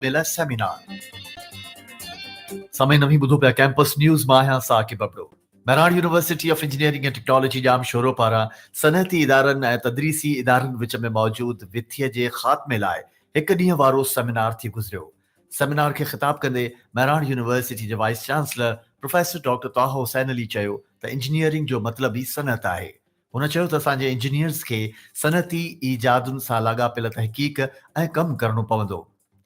मिला सेमिनार समय नवी ॿुधो पिया कैंपस न्यूज़ मां आहियां Saqib Babro. Mehran university of engineering and technology Jamshoro पारां सनअती इदारनि ऐं तदरीसी इदारनि विच में मौजूद विथीअ जे ख़ात्मे लाइ हिकु ॾींहं वारो सेमिनार थी गुज़रियो। सेमिनार खे ख़िताब कंदे मेहरान यूनिवर्सिटी जे वाइस चांसलर प्रोफेसर डॉक्टर ताहा हुसैन अली चयो त इंजीनियरिंग जो मतिलबु ई सनअत आहे। हुन चयो त असांजे इंजीनियर्स खे सनअती ईजादुनि सां लाॻापियल तहक़ीक़ ऐं कमु करणो पवंदो।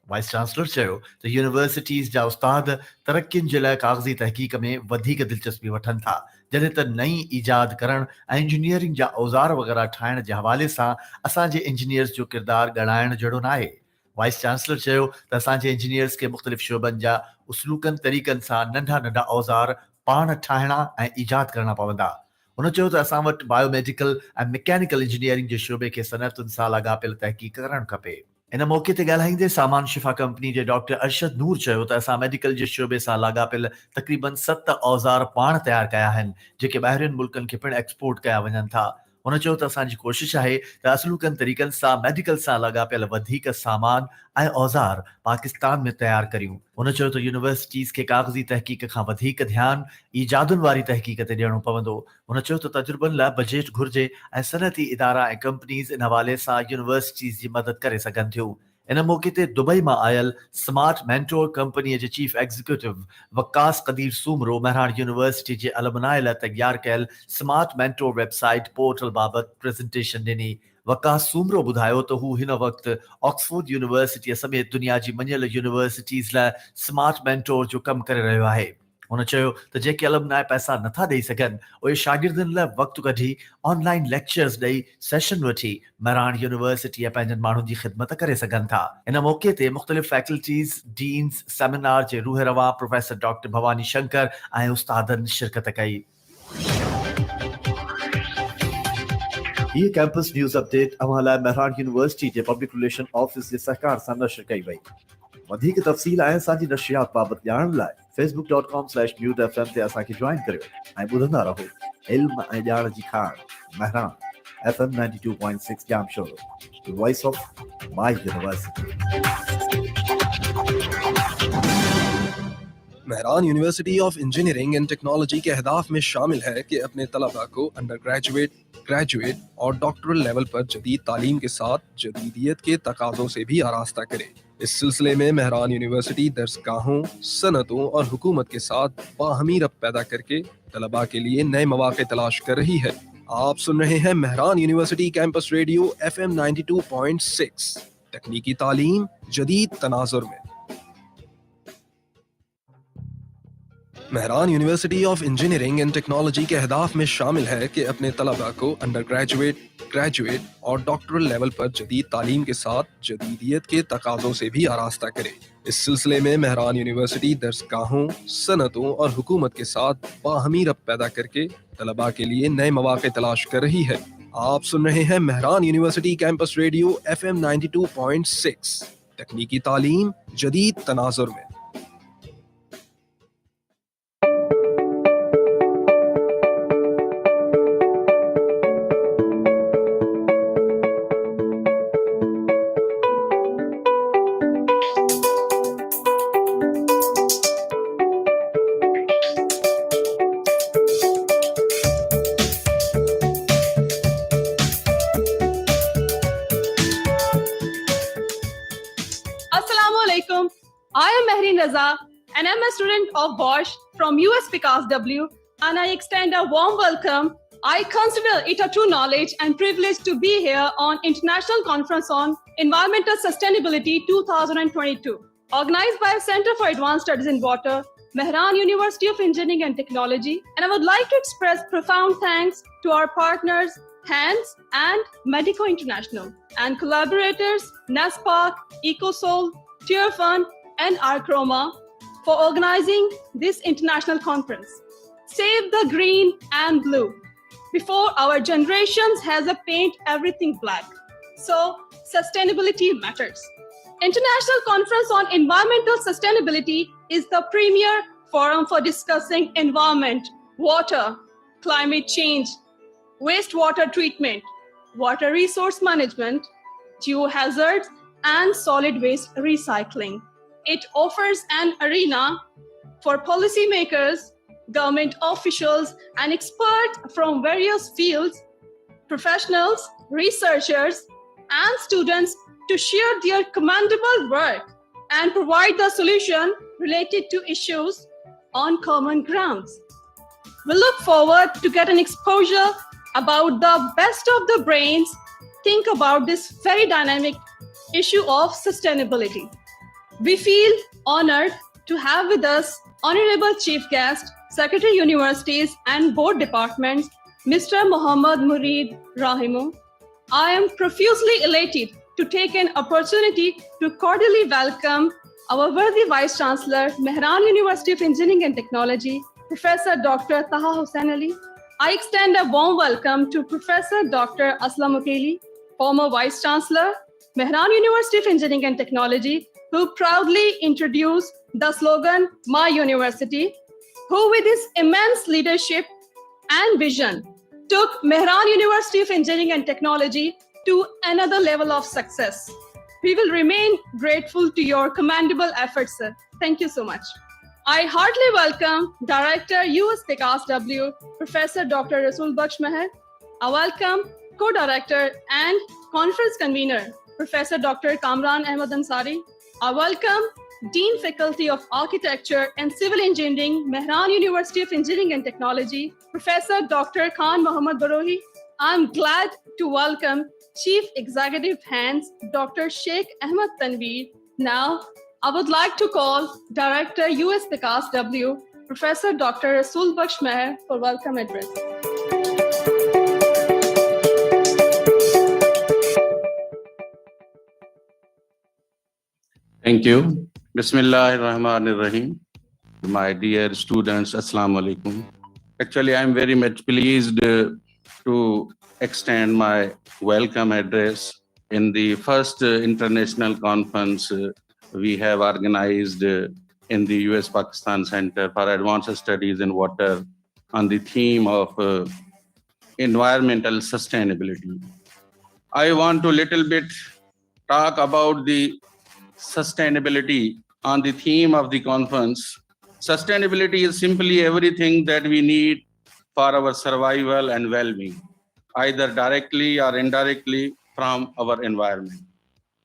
वाइस चांसलर चयो त यूनिवर्सिटीज़ जा उस्ताद तरक़ियुनि जे लाइ कागज़ी तहक़ीक़ में वधीक दिलचस्पी वठनि था, जॾहिं त नई ईजाद करणु ऐं इंजीनियरिंग जा औज़ार वग़ैरह ठाहिण जे हवाले सां असांजे इंजीनियर्स जो किरदारु ॻणाइण जहिड़ो न आहे। वाइस चांसलर चयो त असांजे इंजीनियर्स खे मुख़्तलिफ़ शोबनि जा उसलूकनि तरीक़नि सां नंढा नंढा औज़ार पाण ठाहिणा ऐं ईजाद करणा पवंदा। हुन चयो त असां वटि बायोमेडिकल ऐं मैकेनिकल इंजीनियरिंग जे शोबे खे सनअतुनि सां लाॻापियल तहक़ीक़ करणु खपे। इन मौक़े ते ॻाल्हाईंदे सामान शिफ़ा कंपनी जे डॉक्टर अरशद नूर चयो त असां मेडिकल जे शोबे सां लाॻापियल तक़रीबन 7 औज़ार पाण तयारु कया आहिनि, जेके ॿाहिरियुनि मुल्कनि खे पिणु एक्सपोर्ट कया वञनि था। हुन चयो त असांजी कोशिशि आहे त असलूकनि तरीक़नि सां मेडिकल सां लाॻापियल वधीक सामान ऐं औज़ार पाकिस्तान में तयारु करियूं। हुन चयो त यूनिवर्सिटीज़ खे कागज़ी तहक़ीक़ खां वधीक ध्यानु ईजादुनि वारी तहक़ीक़ ते ॾियणो पवंदो। हुन चयो त तजुर्बनि लाइ बजेट घुर्जे ऐं सनअती इदारा ऐं कंपनीज़ इन हवाले सां यूनिवर्सिटीज़ जी मदद करे सघनि थियूं। इन मौक़े ते दुबई मां आयल स्मार्ट मेंटोर कंपनीअ जे chief executive Waqas Qadeer Soomro Mehran university जे अलमनाए लाइ तैयार कयल स्मार्ट मेंटोर वेबसाइट पोर्टल बाबति प्रेज़ेंटेशन ॾिनी। वकास सूमरो ॿुधायो त हू हिन वक़्तु ऑक्सफोर्ड यूनिवर्सिटीअ समेत दुनिया जी मञियल यूनिवर्सिटीज़ लाइ स्मार्ट मेंटोर जो कमु करे रहियो आहे। हुन चयो त जेके अलमनाए पैसा नथा ॾेई सघनि उहे शागिर्दनि लाइ वक़्तु कढी ऑनलाइन लेक्चर्स ॾेई सेशन वठी मेहरान यूनिवर्सिटी ऐं पंहिंजनि माण्हुनि जी ख़िदमत करे सघनि था। इन मौक़े ते मुख़्तलिफ़ फैकल्टीज़ डीन्स सेमिनार जे रूह रवा प्रोफेसर डॉक्टर भवानी शंकर ऐं उस्तादनि शिरकत कई। ये कैंपस न्यूज़ अपडेट अव्हां लाइ मेहरान यूनिवर्सिटी जे पब्लिक रिलेशन ऑफिस जे सहकार सां नशर कई वई। वधीक तफ़सील ऐं असांजी नशियात बाबति ॼाणण लाइ facebook.com/newsfm ते असांखे ज्वाइन करियो ऐं ॿुधंदा रहो। इल्म ऐं ॼाण जी खाण Mehran FM 92.6 jam sorrow, the voice of my university। Mehran university of engineering and technology के अहदाफ में शामिल है कि अपने तलबा को अंडर ग्रेजुएट, ग्रेजुएट और डॉक्टरल लेवल पर जदीद तालीम के साथ जदीदियत के तकाज़ों से भी आरास्ता करे। इस सिलसिले में मेहरान यूनिवर्सिटी दरसगाहों, सनतों और हुकूमत के साथ बाहमी रब्त पैदा करके तलबा के लिए नए मौक़े तलाश कर रही है। आप सुन रहे हैं Mehran university campus radio FM 92.6, तकनीकी तालीम जदीद तनाजुर में। Mehran university of engineering and technology के अहदाफ में शामिल है कि अपने तलबा को अंडर ग्रेजुएट, ग्रेजुएट और डॉक्टरल लेवल पर जदीद तालीम के साथ जदीदियत के तकाज़ों से भी आरास्ता करे। इस सिलसिले में मेहरान यूनिवर्सिटी दरसगाहों, सनतों और हुकूमत के साथ बाहमी रब्त पैदा करके तलबा के लिए नए मौक़े तलाश कर रही है। आप सुन रहे हैं Mehran university campus radio FM 92.6, तकनीकी तालीम जदीद तनाजुर में। And I'm a student of Bosch from US Picas W, and I extend a warm welcome. I consider it a true knowledge and privilege to be here on International Conference on Environmental Sustainability 2022, organized by Center for Advanced Studies in Water, Mehran University of Engineering and Technology. And I would like to express profound thanks to our partners, HANDS and Medico International, and collaborators, NASPAC, EcoSol, Tearfund, and Archroma for organizing this international conference. Save the green and blue. Before our generations has to paint everything black. So sustainability matters. International Conference on Environmental Sustainability is the premier forum for discussing environment, water, climate change, wastewater treatment, water resource management, geohazards, and solid waste recycling. it offers an arena for policymakers, government officials, and experts from various fields, professionals, researchers, and students to share their commendable work and provide the solution related to issues on common grounds. We look forward to get an exposure about the best of the brains think about this very dynamic issue of sustainability. We feel honored to have with us Honorable Chief Guest, Secretary Universities and Board Departments, Mr. Muhammad Mureed Rahimu. I am profusely elated to take an opportunity to cordially welcome our worthy Vice Chancellor, Mehran University of Engineering and Technology, Professor Dr. Taha Hussain Ali. I extend a warm welcome to Professor Dr. Aslam Ukeli, former Vice Chancellor, Mehran University of Engineering and Technology, who proudly introduced the slogan, My University, who with his immense leadership and vision took Mehran University of Engineering and Technology to another level of success. We will remain grateful to your commendable efforts, sir. Thank you so much. I heartily welcome Director US Vikas W, Professor Dr. Rasul Baksh Meher. I welcome Co-Director and Conference Convener, Professor Dr. Kamran Ahmad Ansari. I welcome Dean Faculty of Architecture and Civil Engineering, Mehran University of Engineering and Technology, Professor Dr. Khan Mohammad Barohi. I'm glad to welcome Chief Executive Hands, Dr. Sheikh Ahmad Tanveer. Now, I would like to call Director US Vikas W, Professor Dr. Rasul Baksh Meher for welcome address. Thank you. Bismillahirrahmanirrahim. My dear students, Assalamu alaikum. Actually, I'm very much pleased to extend my welcome address in the first international conference we have organized in the US-Pakistan Center for Advanced Studies in Water on the theme of environmental sustainability. I want to little bit talk about the sustainability on the theme of the conference. Sustainability is simply everything that we need for our survival and well-being, either directly or indirectly from our environment.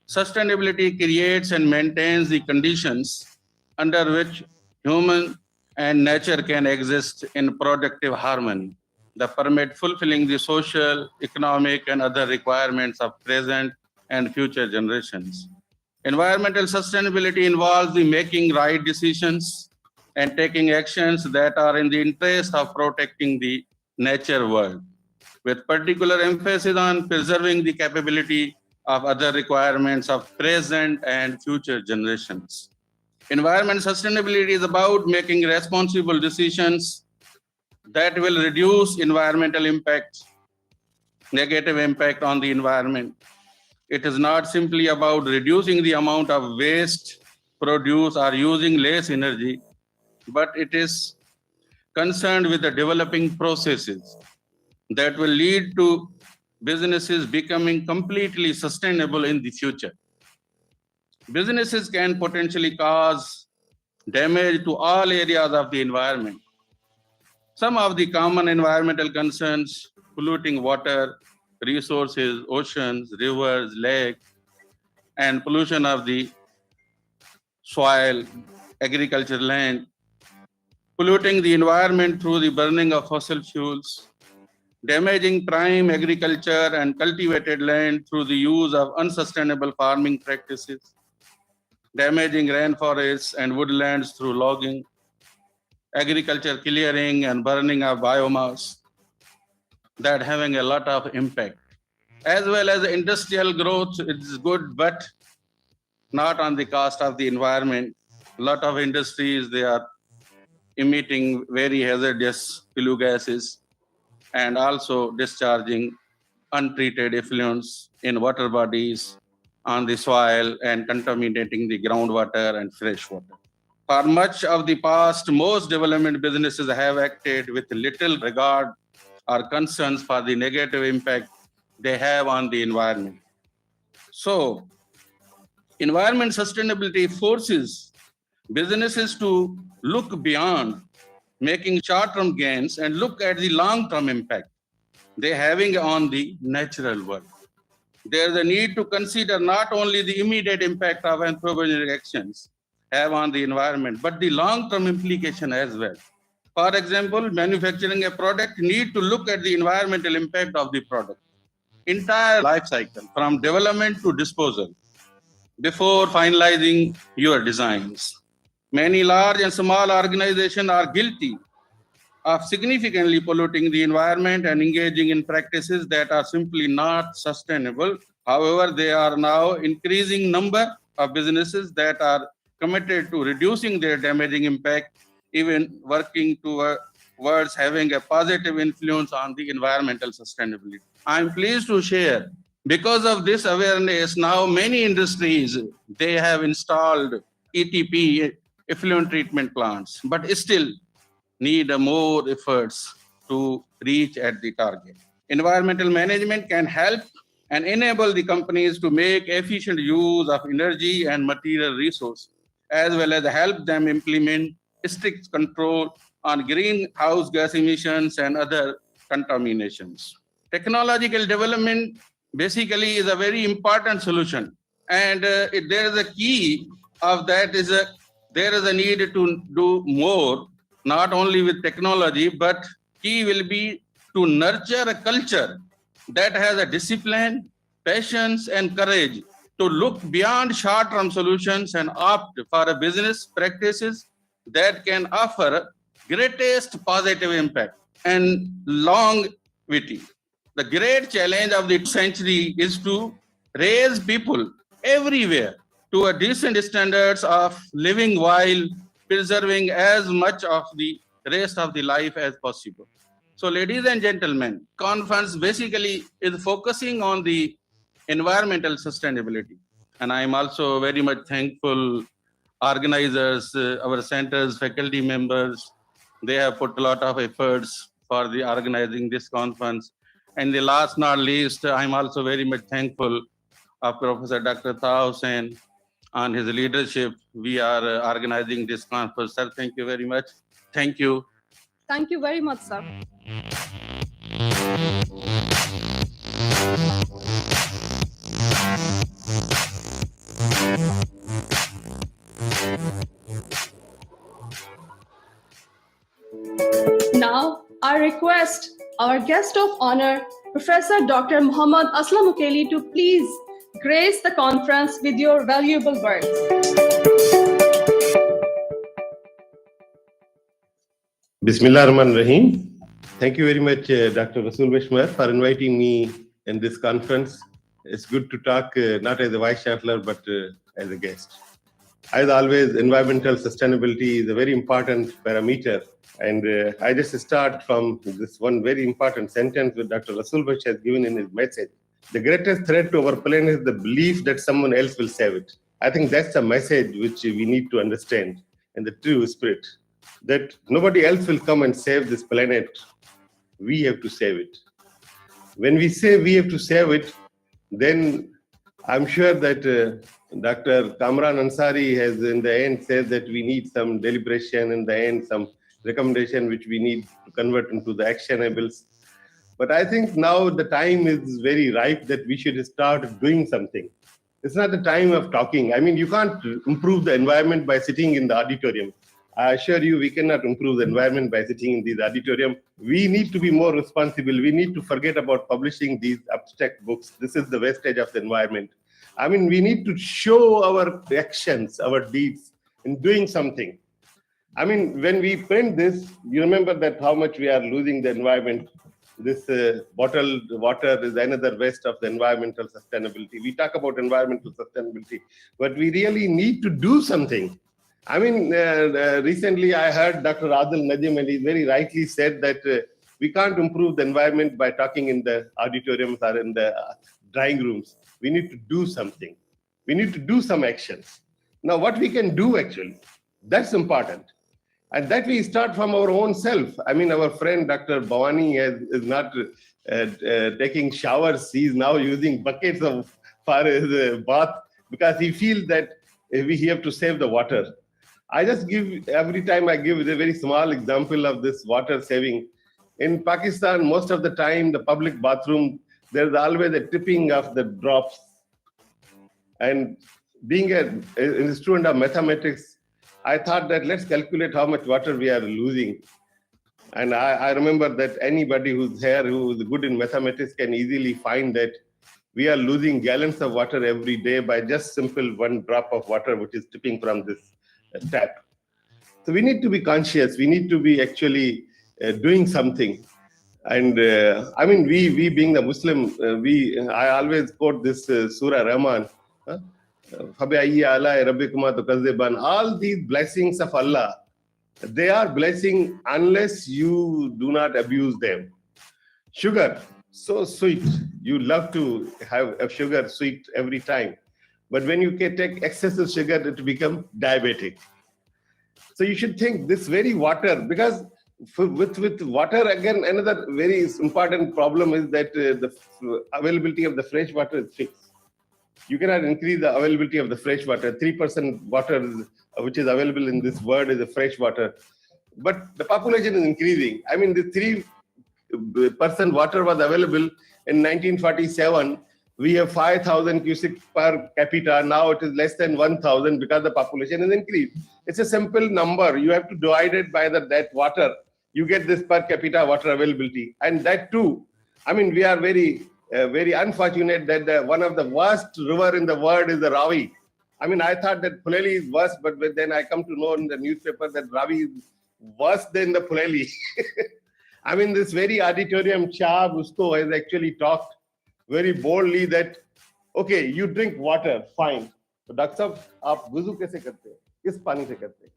Sustainability creates and maintains the conditions under which human and nature can exist in productive harmony that permit fulfilling the social, economic, and other requirements of present and future generations. Environmental sustainability involves the making right decisions and taking actions that are in the interest of protecting the nature world, with particular emphasis on preserving the capability of other requirements of present and future generations. Environment sustainability is about making responsible decisions that will reduce environmental impact, negative impact on the environment. It is not simply about reducing the amount of waste produced or using less energy, but it is concerned with the developing processes that will lead to businesses becoming completely sustainable in the future. Businesses can potentially cause damage to all areas of the environment. Some of the common environmental concerns: polluting water, resources, oceans, rivers, lakes, and pollution of the soil, agricultural land, polluting the environment through the burning of fossil fuels, damaging prime agriculture and cultivated land through the use of unsustainable farming practices, damaging rainforests and woodlands through logging, agriculture clearing and burning of biomass, that having a lot of impact. As well as industrial growth, it's good, but not on the cost of the environment. A lot of industries, they are emitting very hazardous flue gases and also discharging untreated effluents in water bodies, on the soil, and contaminating the groundwater and fresh water. For much of the past, most development businesses have acted with little regard or concerns for the negative impact they have on the environment. So, environment sustainability forces businesses to look beyond making short-term gains and look at the long-term impact they're having on the natural world. There's a need to consider not only the immediate impact of anthropogenic actions have on the environment, but the long-term implication as well. For example, manufacturing a product need to look at the environmental impact of the product, entire life cycle from development to disposal before finalizing your designs. Many large and small organizations are guilty of significantly polluting the environment and engaging in practices that are simply not sustainable. However, there are now increasing number of businesses that are committed to reducing their damaging impact, even working towards having a positive influence on the environmental sustainability. I'm pleased to share, because of this awareness, now many industries, they have installed ETP, effluent treatment plants, but still need more efforts to reach at the target. Environmental management can help and enable the companies to make efficient use of energy and material resources, as well as help them implement strict control on greenhouse gas emissions and other contaminations. Technological development basically is a very important solution, and there is a key of that is there is a need to do more, not only with technology, but key will be to nurture a culture that has a discipline, patience, and courage to look beyond short-term solutions and opt for a business practices that can offer greatest positive impact and longevity. The great challenge of the century is to raise people everywhere to a decent standards of living while preserving as much of the rest of the life as possible. So, ladies and gentlemen, conference basically is focusing on the environmental sustainability. And I am also very much thankful organizers, our centers, faculty members, they have put a lot of efforts for the organizing this conference. And the last not least, I'm also very much thankful of Professor Dr. Taha Hussain on his leadership. We are organizing this conference. Sir, thank you very much. Thank you. Thank you very much, sir. Now, I request our guest of honor, Professor Dr. Muhammad Aslam Ukeli, to please grace the conference with your valuable words. Bismillah ar-Rahman Rahim. Thank you very much, Dr. Rasul Vishmar, for inviting me in this conference. It's good to talk not as a Vice Chancellor, but as a guest. As always, environmental sustainability is a very important parameter. And I just start from this one very important sentence that Dr. Rasul Vishmar has given in his message. The greatest threat to our planet is the belief that someone else will save it. I think that's a message which we need to understand in the true spirit, that nobody else will come and save this planet. We have to save it. When we say we have to save it, then I'm sure that Dr. Kamran Ansari has in the end said that we need some deliberation, in the end some recommendation which we need to convert into the actionables. But I think now the time is very ripe that we should start doing something. It's not the time of talking. I mean, you can't improve the environment by sitting in the auditorium. I assure you, we cannot improve the environment by sitting in these auditorium. We need to be more responsible. We need to forget about publishing these abstract books. This is the wastage of the environment. I mean, we need to show our actions, our deeds in doing something. I mean, when we print this, you remember that how much we are losing the environment. This bottled water is another waste of the environmental sustainability. We talk about environmental sustainability, but we really need to do something. I mean, recently I heard Dr. Adil Najim, and he very rightly said that we can't improve the environment by talking in the auditoriums or in the drawing rooms. We need to do something. We need to do some actions. Now, what we can do actually, that's important. And that we start from our own self. I mean, our friend Dr. Bhavani is not taking showers. He's now using buckets for his bath because he feels that we have to save the water. I just give, every time I give a very small example of this water saving. In Pakistan, most of the time, the public bathroom, there's always a tipping of the drops. And being a student of mathematics, I thought that let's calculate how much water we are losing. And I remember that anybody who's here who is good in mathematics can easily find that we are losing gallons of water every day by just simple one drop of water which is tipping from this tap. So we need to be conscious. We need to be actually doing something. And I mean, we being the Muslim, I always quote this Surah Rahman. All these blessings of Allah, they are blessing unless you do not abuse them. Sugar, so sweet. You love to have a sugar sweet every time. But when you can take excessive sugar, it becomes diabetic. So you should think this very water, because with water, again, another very important problem is that the availability of the fresh water is fixed. You cannot increase the availability of the fresh water. 3% water which is available in this world is the fresh water. But the population is increasing. I mean, the 3% water was available in 1947. We have 5,000 cubic per capita. Now it is less than 1,000 because the population is increased. It's a simple number. You have to divide it by that water. You get this per capita water availability. And that too, I mean, we are very unfortunate that one of the worst river in the world is the Ravi. I mean, I thought that Puleli is worse, but then I come to know in the newspaper that Ravi is worse than the Puleli. I mean, this very auditorium Shah Gusto has actually talked very boldly that, okay, you drink water, fine. But Dr. Sahab, aap wudu kaise karte ho? Kis pani se karte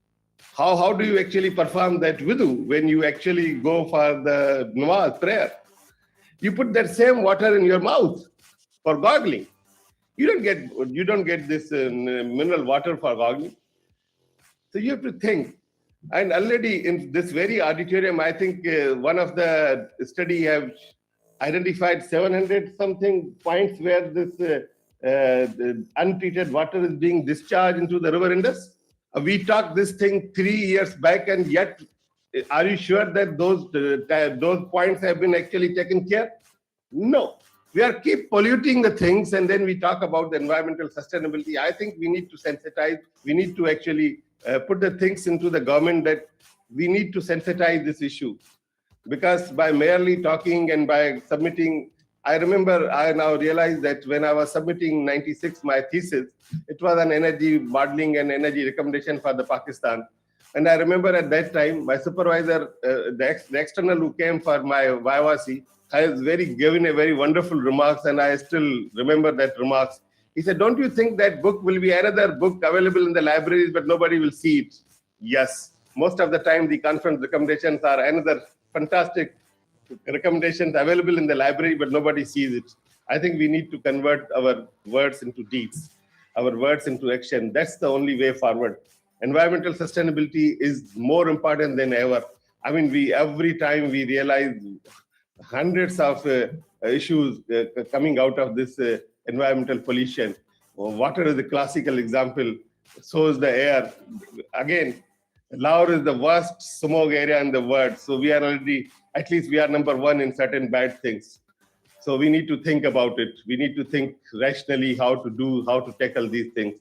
ho? How do you actually perform that wudu when you actually go for the namaz, prayer? You put that same water in your mouth for gargling. You don't get this mineral water for gargling. So you have to think. And already in this very auditorium, I think one of the study have identified 700 something points where this untreated water is being discharged into the river Indus. We talked this thing 3 years back, and yet, are you sure that those points have been actually taken care? No. We are keep polluting the things, and then we talk about the environmental sustainability. I think we need to sensitize. We need to actually put the things into the government that we need to sensitize this issue. Because by merely talking and by submitting, I remember I now realize that when I was submitting 96 my thesis, it was an energy modeling and energy recommendation for the Pakistan. And I remember at that time, my supervisor, the external who came for my Vivasi, has given a very wonderful remarks, and I still remember that remarks. He said, don't you think that book will be another book available in the libraries, but nobody will see it? Yes. Most of the time, the conference recommendations are another fantastic recommendations available in the library, but nobody sees it. I think we need to convert our words into deeds, our words into action. That's the only way forward. Environmental sustainability is more important than ever. I mean, every time we realize hundreds of issues coming out of this environmental pollution. Water is the classical example. So is the air. Again, Lahore is the worst smog area in the world. So we are already, at least we are number one in certain bad things. So we need to think about it. We need to think rationally how to tackle these things.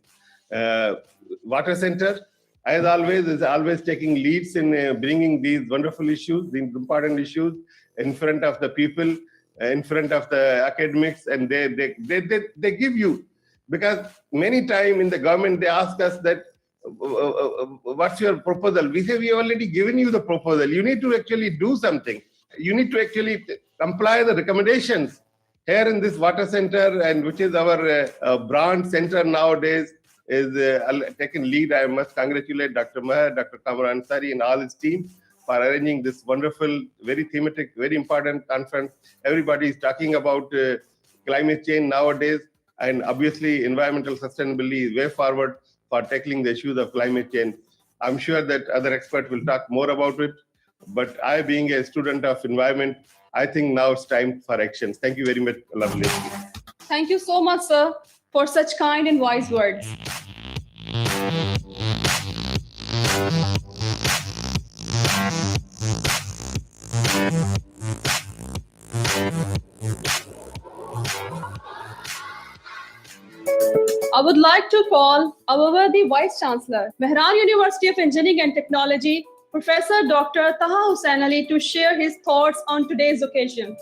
Water Center, as always, is always taking leads in bringing these wonderful issues, these important issues, in front of the people, in front of the academics, and they give you, because many times in the government they ask us that, what's your proposal? We say, we have already given you the proposal. You need to actually do something. You need to actually comply the recommendations. Here in this water center, and which is our branch center nowadays, is taken lead. I must congratulate Dr. Maher, Dr. Kamar Ansari, and all his team for arranging this wonderful, very thematic, very important conference. Everybody is talking about climate change nowadays, and obviously environmental sustainability is way forward for tackling the issues of climate change. I'm sure that other experts will talk more about it, but I, being a student of environment, I think now it's time for actions. Thank you very much. Lovely. Thank you so much, sir, for such kind and wise words. I would like to call our worthy Vice Chancellor, Mehran University of Engineering and Technology, Professor Dr. Taha Hussain Ali, to share his thoughts on today's occasion.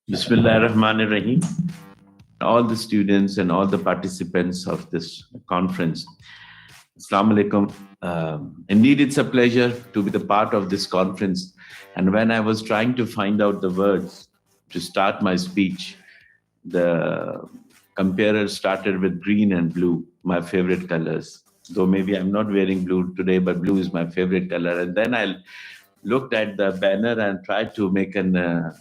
Bismillah ar-Rahman ar-Rahim. All the students and all the participants of this conference, Assalamu alaikum. Indeed, it's a pleasure to be the part of this conference. And when I was trying to find out the words to start my speech, the comparer started with green and blue, my favorite colors. Though maybe I'm not wearing blue today, but blue is my favorite color. And then I looked at the banner and tried to make an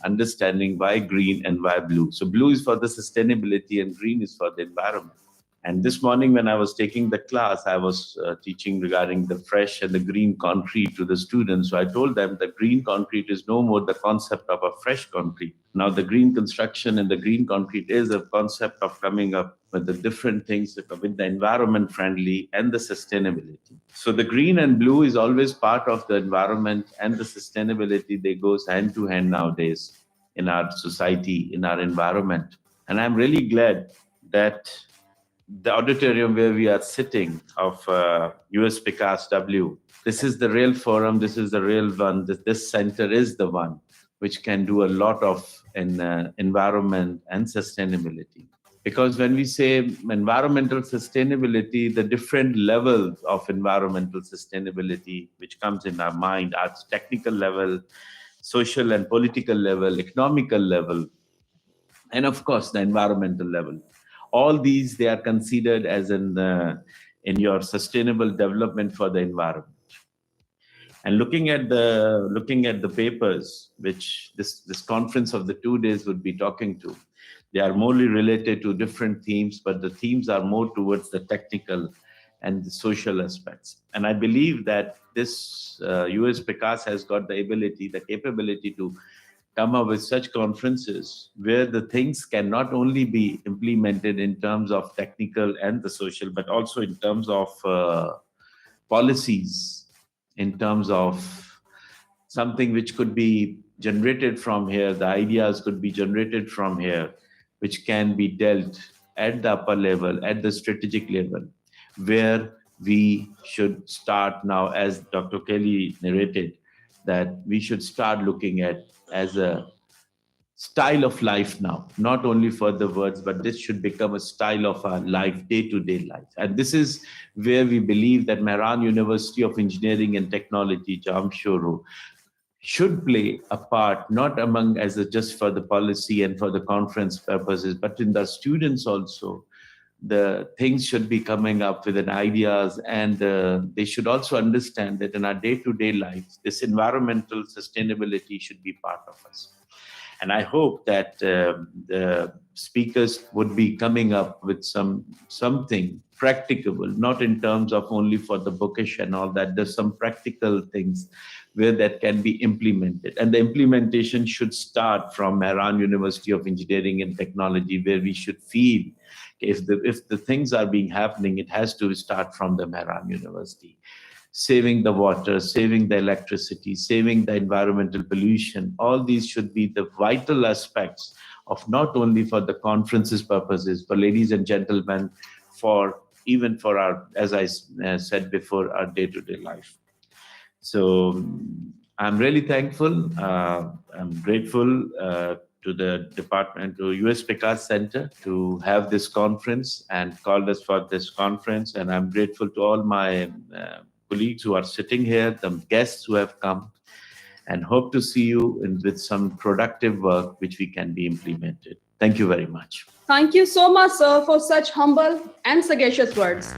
understanding why green and why blue. So blue is for the sustainability and green is for the environment. And this morning when I was taking the class, I was teaching regarding the fresh and the green concrete to the students. So I told them that green concrete is no more the concept of a fresh concrete. Now the green construction and the green concrete is a concept of coming up with the different things with the environment friendly and the sustainability. So the green and blue is always part of the environment and the sustainability. They go hand to hand nowadays in our society, in our environment. And I'm really glad that the auditorium where we are sitting of US PICAS W, this is the real forum, this is the real one, this center is the one which can do a lot of environment and sustainability. Because when we say environmental sustainability, the different levels of environmental sustainability which comes in our mind are technical level, social and political level, economical level, and of course the environmental level. All these, they are considered as in your sustainable development for the environment. And looking at the papers, which this conference of the 2 days would be talking to, they are morely related to different themes, but the themes are more towards the technical and the social aspects. And I believe that this US PICAS has got the capability to come up with such conferences where the things can not only be implemented in terms of technical and the social, but also in terms of policies, in terms of something which could be generated from here, the ideas could be generated from here, which can be dealt at the upper level, at the strategic level, where we should start now, as Dr. Kelly narrated, that we should start looking at as a style of life now, not only for the words, but this should become a style of our life, day-to-day life. And this is where we believe that Mehran University of Engineering and Technology, Jamshoro, should play a part, not among just for the policy and for the conference purposes, but in the students also. The things should be coming up with an ideas, and they should also understand that in our day-to-day life, this environmental sustainability should be part of us. And I hope that the speakers would be coming up with something practicable, not in terms of only for the bookish and all that. There's some practical things where that can be implemented. And the implementation should start from Mehran University of Engineering and Technology, where we should feel if the things are being happening, it has to start from the Mehran University. Saving the water, saving the electricity, saving the environmental pollution, all these should be the vital aspects of not only for the conferences purposes, but ladies and gentlemen, even for our, as I said before, our day-to-day life. So I'm really thankful. I'm grateful to the department, to US PICAS Center to have this conference and called us for this conference. And I'm grateful to all my colleagues who are sitting here, the guests who have come, and hope to see you with some productive work which we can be implemented. Thank you very much. Thank you so much, sir, for such humble and sagacious words.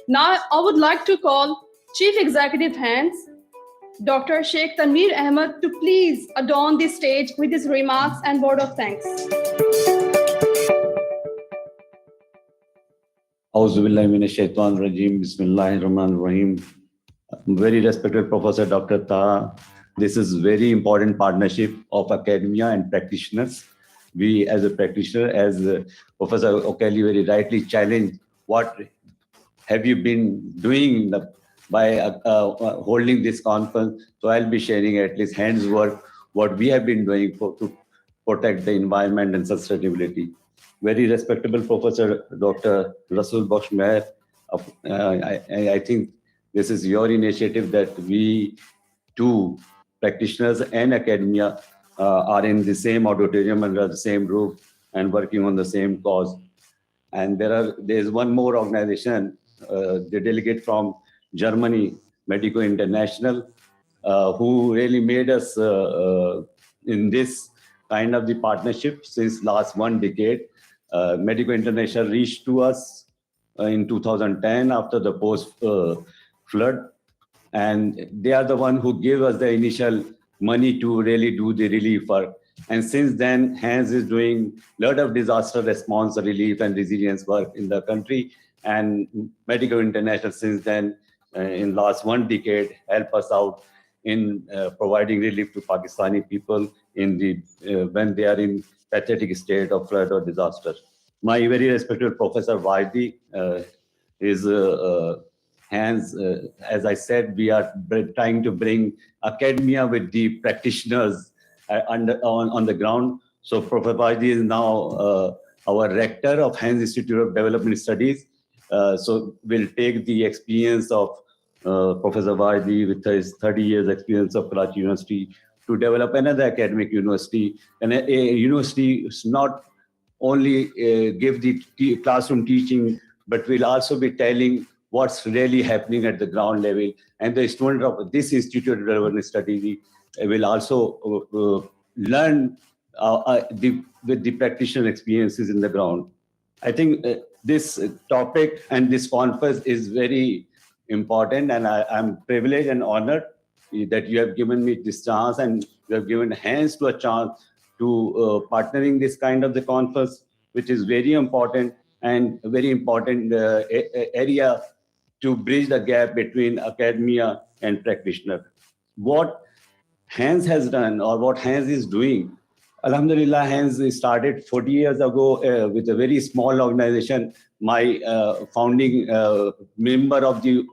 Now, I would like to call Chief Executive Hands, Dr. Sheikh Tanveer Ahmed, to please adorn the stage with his remarks and word of thanks. Auzubillahi minash shaitanir rajim. Bismillahir Rahmanir Rahim. Very respected Professor Dr. Taha. This is very important partnership of academia and practitioners. We as a practitioner, as Professor O'Kelly very rightly challenged, what have you been doing by holding this conference? So I'll be sharing at least hands work, what we have been doing to protect the environment and sustainability. Very respectable Professor Dr. Rasul Baksh Meher, I think this is your initiative that we two practitioners and academia are in the same auditorium under the same roof and working on the same cause. And there's one more organization, the delegate from Germany, Medico International, who really made us in this kind of the partnership since last 1 decade. Medico International reached to us in 2010 after the post-flood. And they are the one who gave us the initial money to really do the relief work. And since then, HANS is doing a lot of disaster response, relief and resilience work in the country. And Medical International since then, in last 1 decade, help us out in providing relief to Pakistani people in the when they are in pathetic state of flood or disaster. My very respected Professor Vaidi is HANS. As I said, we are trying to bring academia with the practitioners on the ground. So Professor Vaidi is now our rector of HANS Institute of Development Studies. So we'll take the experience of Professor Vaidi with his 30 years experience of Karachi University to develop another academic university. And a university is not only give the classroom teaching, but will also be telling what's really happening at the ground level. And the student of this Institute of Development Studies will also learn with the practitioner experiences in the ground. I think this topic and this conference is very important, and I'm privileged and honored that you have given me this chance and you have given hands to a chance to partnering this kind of the conference, which is very important and very important area to bridge the gap between academia and practitioner. What HANS has done or what HANS is doing, Alhamdulillah, HANS started 40 years ago with a very small organization. My founding member of the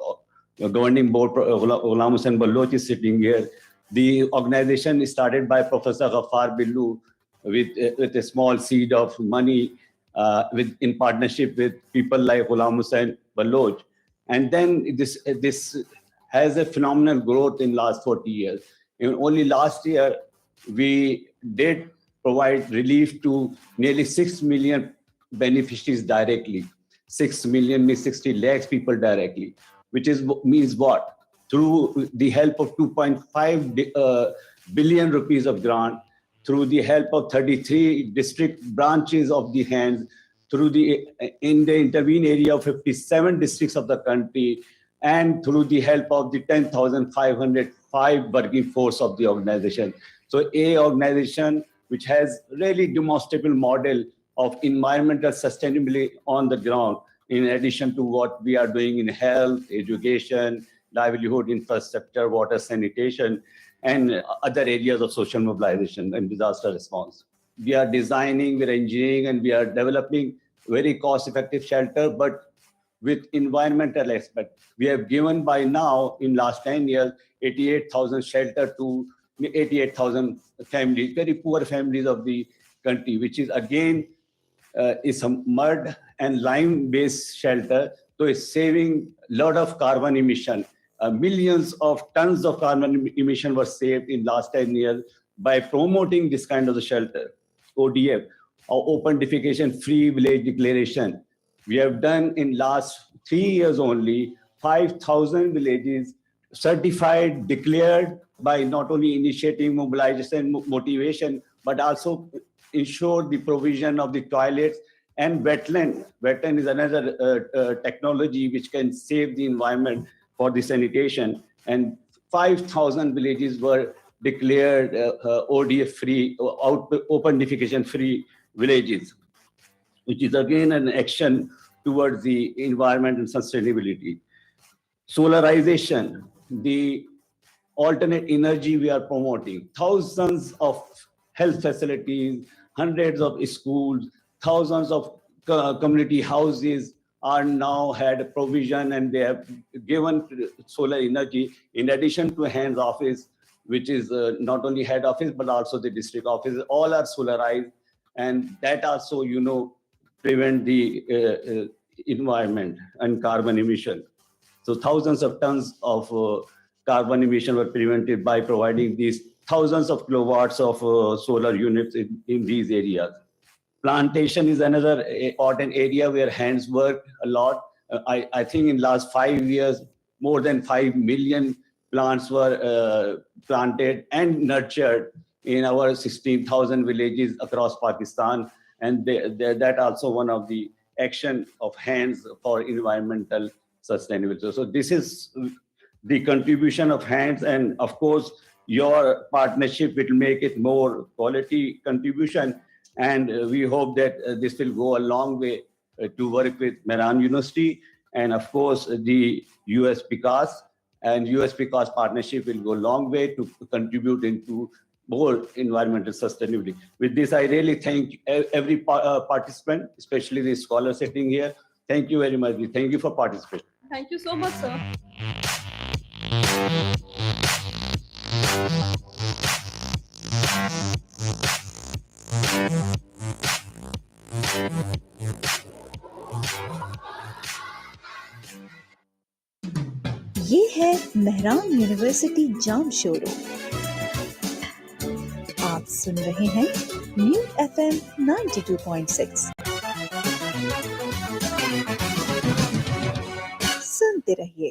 governing board, Ghulam Hussain Baloch, is sitting here. The organization is started by Professor Ghaffar Billu with a small seed of money in partnership with people like Ghulam Hussain Baloch. And then this has a phenomenal growth in last 40 years. Only last year, we did provide relief to nearly 6 million beneficiaries directly. 6 million means 60 lakhs people directly, which means what? Through the help of 2.5 billion rupees of grant, through the help of 33 district branches of the HANS, in the intervened area of 57 districts of the country, and through the help of the 10,505 working force of the organization. So a organization which has really demonstrable model of environmental sustainability on the ground, in addition to what we are doing in health, education, livelihood, infrastructure, water, sanitation, and other areas of social mobilization and disaster response. We are designing, we are engineering, and we are developing very cost-effective shelter, but with environmental aspect. We have given by now, in last 10 years, 88,000 shelter to 88,000 families, very poor families of the country, which is again, is a mud and lime-based shelter. So it's saving a lot of carbon emission. Millions of tons of carbon emission were saved in last 10 years by promoting this kind of the shelter, ODF, or Open Defecation Free Village Declaration. We have done in last 3 years only 5,000 villages certified, declared by not only initiating mobilization, motivation, but also ensure the provision of the toilets and wetland. Wetland is another technology which can save the environment for the sanitation. And 5,000 villages were declared ODF free, open defecation free villages, which is again an action towards the environment and sustainability. Solarization, the alternate energy we are promoting, thousands of health facilities, hundreds of schools, thousands of community houses are now had provision, and they have given solar energy in addition to hands office, which is not only head office but also the district office. All are solarized, and that also prevent the environment and carbon emission. So thousands of tons of carbon emission were prevented by providing these thousands of kilowatts of solar units in these areas. Plantation is another important area where hands work a lot. I think in last 5 years, more than 5 million plants were planted and nurtured in our 16,000 villages across Pakistan. And that also one of the action of hands for environmental sustainability. So this is the contribution of hands, and of course, your partnership will make it more quality contribution. And we hope that this will go a long way to work with Mehran University and of course the US PICAS, and US PICAS partnership will go a long way to contribute into more environmental sustainability. With this, I really thank every participant, especially the scholars sitting here. Thank you very much. Thank you for participating. Thank you so much, sir. ये है Mehran university जाम showroom. आप सुन रहे हैं mute FM 92.6। सुनते रहिए।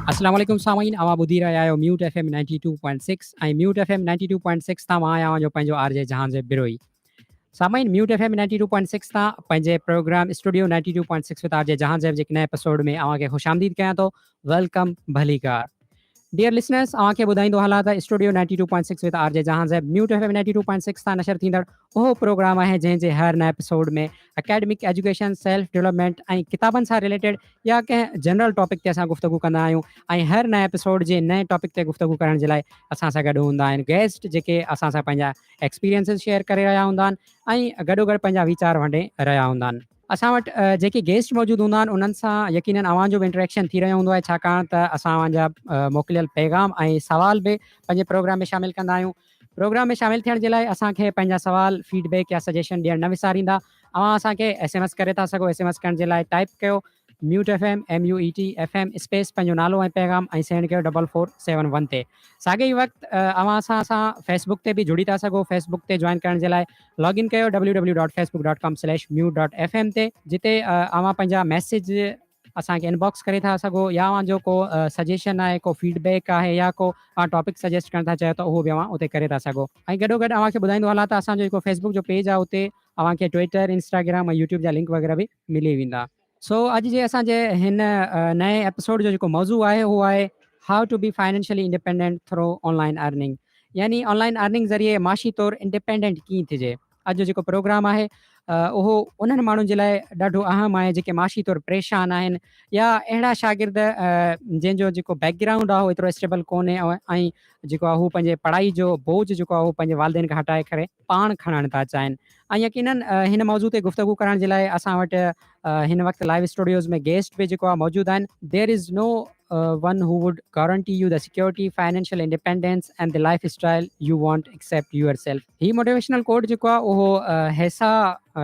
अस्सलाम वालेकुम सामीन, आवां ॿुधी रहिया आहियो म्यूट FM 92.6 ऐं म्यूट FM 92.6 तां मां आहियां जो पंहिंजो आरजे जहांजे बिरोई। सामीन, म्यूट FM 92.6 तां पंहिंजे programme studio 92.6 with RJ Jahanzeb जे नए एपिसोड में अवां खे खुशामदीद कयां थो। वेलकम, भलीकार। डियर लिसनर्स, अवां खे ॿुधाईंदो हलां त studio 92.6 with RJ Jahanzeb mute FM 92.6 तां नशर थींदड़ उहो प्रोग्राम आहे जंहिंजे हर नए एपिसोड में अकेडमिक एजुकेशन, सेल्फ डेवलपमेंट ऐं किताबनि सां रिलेटेड या कंहिं जनरल टॉपिक ते असां गुफ़्तगू कंदा आहियूं। ऐं हर नए एपिसोड जे नए टॉपिक ते गुफ़्तगू करण जे लाइ असां सां गॾु हूंदा आहिनि गेस्ट, जेके असां सां पंहिंजा एक्सपीरियंसिस शेयर करे रहिया हूंदा आहिनि ऐं गॾोगॾु पंहिंजा वीचार वंडे रहिया हूंदा आहिनि। असां वटि जेके गेस्ट मौजूदु हूंदा आहिनि उन्हनि सां यकीनन अवां जो बि इंटरेक्शन थी रहियो हूंदो आहे, छाकाणि त असां अवांजा मोकिलियल पैगाम ऐं सवाल बि पंहिंजे प्रोग्राम में शामिलु कंदा आहियूं। प्रोग्राम में शामिलु थियण जे लाइ असांखे पंहिंजा सवाल, फीडबैक या सजेशन ॾियणु न विसारींदा। अवां असांखे SMS करे था सघो। SMS करण जे लाइ टाइप कयो mute FM MUET FM space पंहिंजो नालो ऐं पैगाम ऐं सेंड कयो 4471 ते। साॻे ई वक़्तु अवां असां फेसबुक ते बि जुड़ी था सघो। फेसबुक ते जॉइन करण जे लाइ लॉगिन कयो www.facebook.com/mute.fm ते, जिते अवां पंहिंजा मैसेज असांखे इनबॉक्स करे था सघो, या अवां जो को सजेशन आहे, को फीडबैक आहे, या को टॉपिक सजेस्ट करणु था चाहियो त उहो बि अवां उते करे था सघो। ऐं गॾोगॾु अवां खे ॿुधाईंदो हलां त असांजो जेको फेसबुक जो पेज आहे उते अवां खे ट्विटर, इंस्टाग्राम ऐं यूट्यूब जा लिंक वग़ैरह बि मिली वेंदा। सो अॼु जे असांजे हिन नए एपिसोड जो जेको मौज़ू आहे उहो आहे how to be financially independent through online earning, यानी ऑनलाइन अर्निंग ज़रिए माशी तौरु इंडिपेंडेंट कीअं थिजे। अॼु जो जेको प्रोग्राम आहे उहो उन्हनि माण्हुनि जे लाइ ॾाढो अहम आहे जेके माशी तौरु परेशान आहिनि, या अहिड़ा शागिर्द जंहिंजो जेको बैकग्राउंड आहे उहो एतिरो स्टेबल कोन्हे ऐं जेको आहे हू पंहिंजे पढ़ाई जो बोझ जेको आहे उहो पंहिंजे वालिदैन खां हटाए करे पाण खणणु था चाहिनि। ऐं यकीनन हिन मौज़ू ते गुफ़्तगू करण जे लाइ असां वटि हिन वक़्तु लाइव स्टूडियोज़ में गेस्ट बि जेको आहे मौजूदु आहिनि। There is no one who would guarantee you the security, financial independence and the lifestyle you want except yourself. He motivational code जेको आहे उहो हैसा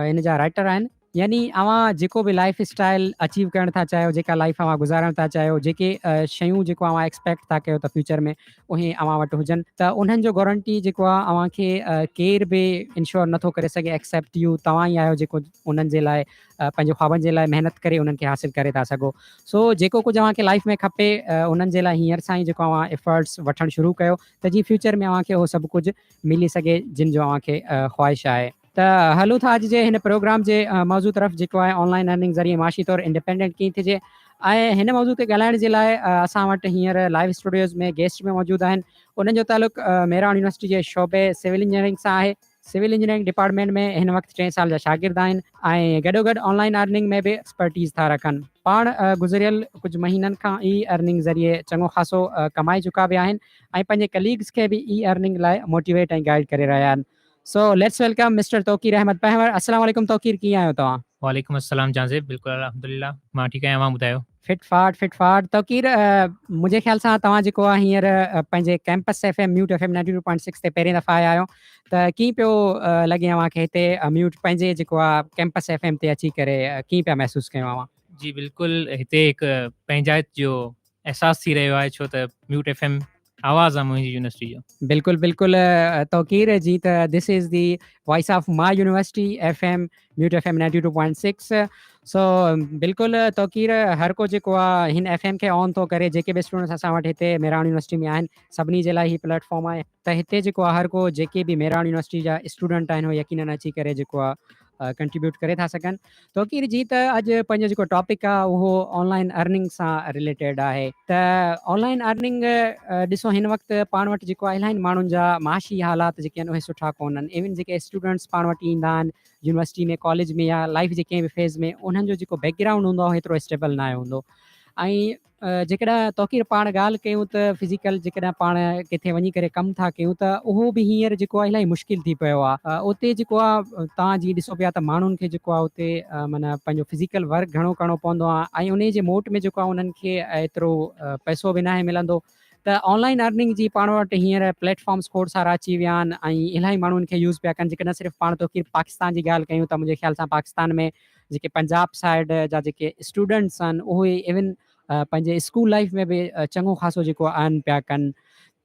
इन जा राइटर आहिनि, यानी अवां जेको बि लाइफ स्टाइल अचीव करणु था चाहियो, जेका लाइफ अवां गुज़ारणु था चाहियो, जेके शयूं जेको अवां एक्सपेक्ट था कयो त फ्यूचर में उहे अवां वटि हुजनि, त उन्हनि जो गारंटी जेको आहे अवां खे केर बि इंश्योर नथो करे सघे एक्सेप्ट यू। तव्हां ई आहियो जेको उन्हनि जे लाइ पंहिंजो ख़्वाबनि जे लाइ महिनत करे उन्हनि खे हासिलु करे था सघो। सो जेको कुझु अव्हांखे लाइफ में खपे उन्हनि जे लाइ हींअर सां ई जेको अवां एफर्ट्स वठणु शुरू कयो त जीअं फ्यूचर में अव्हांखे उहो सभु कुझु मिली सघे जिन जो अव्हांखे ख़्वाहिश आहे। त हलूं था अॼु जे हिन प्रोग्राम जे मौज़ू तरफ़, जेको आहे ऑनलाइन अर्निंग ज़रिए माशी तौरु इंडिपेंडेंट कीअं थिजे। ऐं हिन मौज़ू ते ॻाल्हाइण जे लाइ असां वटि हींअर लाइव स्टूडियोज़ में गेस्ट में मौजूदु आहिनि। उन्हनि जो तालुक़ मेरान यूनिवर्सिटी जे शोबे सिविल इंजीनियरिंग सां आहे। सिविल इंजीनियरिंग डिपार्टमेंट में हिन वक़्तु 3 साल जा शागिर्द आहिनि ऐं गॾोगॾु ऑनलाइन अर्निंग में बि एक्सपर्टीज़ था रखनि। पाण गुज़िरियल कुझु महीननि खां ई अर्निंग ज़रिए चङो ख़ासो कमाए चुका बि आहिनि ऐं पंहिंजे कलीग्स खे बि ई अर्निंग लाइ मोटिवेट ऐं गाइड करे रहिया आहिनि। So let's welcome mister Tauqeer Ahmed Pahwar. अस्सलाम वालेकुम तौकीर, कीअं आहियो तव्हां? वालेकुम अस्सलाम जाज़िब, बिल्कुलु अल्हम्दुलिल्लाह, मां ठीकु आहियां, तव्हां ॿुधायो? फिट फाट तौकीर, मुंहिंजे ख़्याल सां तव्हां जेको आहे हींअर पंहिंजे कैंपस FM म्यूट FM 92.6 ते पहिरीं दफ़ा आया आहियो, त कीअं पियो लॻे अव्हांखे हिते म्यूट पंहिंजे जेको आहे कैंपस FM ते अची करे कीअं पिया महसूसु कयो अव्हां? जी बिल्कुलु, हिते हिकु पंहिंजाइप जो एहसासु थी रहियो आहे, छो त म्यूट FM आवाज़ आहे मुंहिंजी यूनिवर्सिटी जो। बिल्कुलु तौकीर जी, त this is the voice of my university FM mute FM 92.6। सो बिल्कुलु तौकीर, हर को जेको आहे हिन FM खे ऑन थो करे। जेके बि स्टूडेंट्स असां वटि हिते मेरान यूनिवर्सिटी में आहिनि, सभिनी जे लाइ ही प्लेटफॉर्म आहे त हिते जेको आहे हर को जेके बि मेरान यूनिवर्सिटी जा स्टूडेंट आहिनि, उहे यकीनन अची करे जेको आहे कंट्रीब्यूट करे था सघनि। तौकीर जी, त अॼु पंहिंजो जेको टॉपिक आहे उहो ऑनलाइन अर्निंग सां रिलेटेड आहे। त ऑनलाइन अर्निंग ॾिसो, हिन वक़्तु पाण वटि जेको आहे इलाही माण्हुनि जा माशी हालात जेके आहिनि उहे सुठा कोन्हनि। इवन जेके स्टूडेंट्स पाण वटि ईंदा आहिनि यूनिवर्सिटी में, कॉलेज में या लाइफ जे कंहिं बि फेज़ में, उन्हनि जो जेको बैकग्राउंड हूंदो आहे हेतिरो स्टेबल न हूंदो। ऐं जेकॾहिं तौकीर पाण ॻाल्हि कयूं त फिज़िकल जेकॾहिं पाण किथे वञी करे कमु था कयूं त उहो बि हींअर जेको आहे इलाही मुश्किल थी पियो आहे। उते जेको आहे तव्हां जीअं ॾिसो पिया त माण्हुनि खे जेको आहे उते माना पंहिंजो फिज़िकल वर्क घणो करिणो पवंदो आहे ऐं उन जे मोट में जेको आहे उन्हनि खे एतिरो पैसो बि नाहे मिलंदो। त ऑनलाइन अर्निंग जी पाण वटि हींअर प्लेटफॉर्म्स खोड़ सारा अची विया आहिनि ऐं इलाही माण्हुनि खे यूज़ पिया कनि। जेकॾहिं सिर्फ़ु पाण तौकीर पाकिस्तान जी ॻाल्हि कयूं त मुंहिंजे ख़्याल सां पाकिस्तान में जेके पंजाब साइड जा जेके स्टूडेंट्स आहिनि उहे इवन पंहिंजे स्कूल लाइफ में बि चङो ख़ासो जेको अर्न पिया कनि।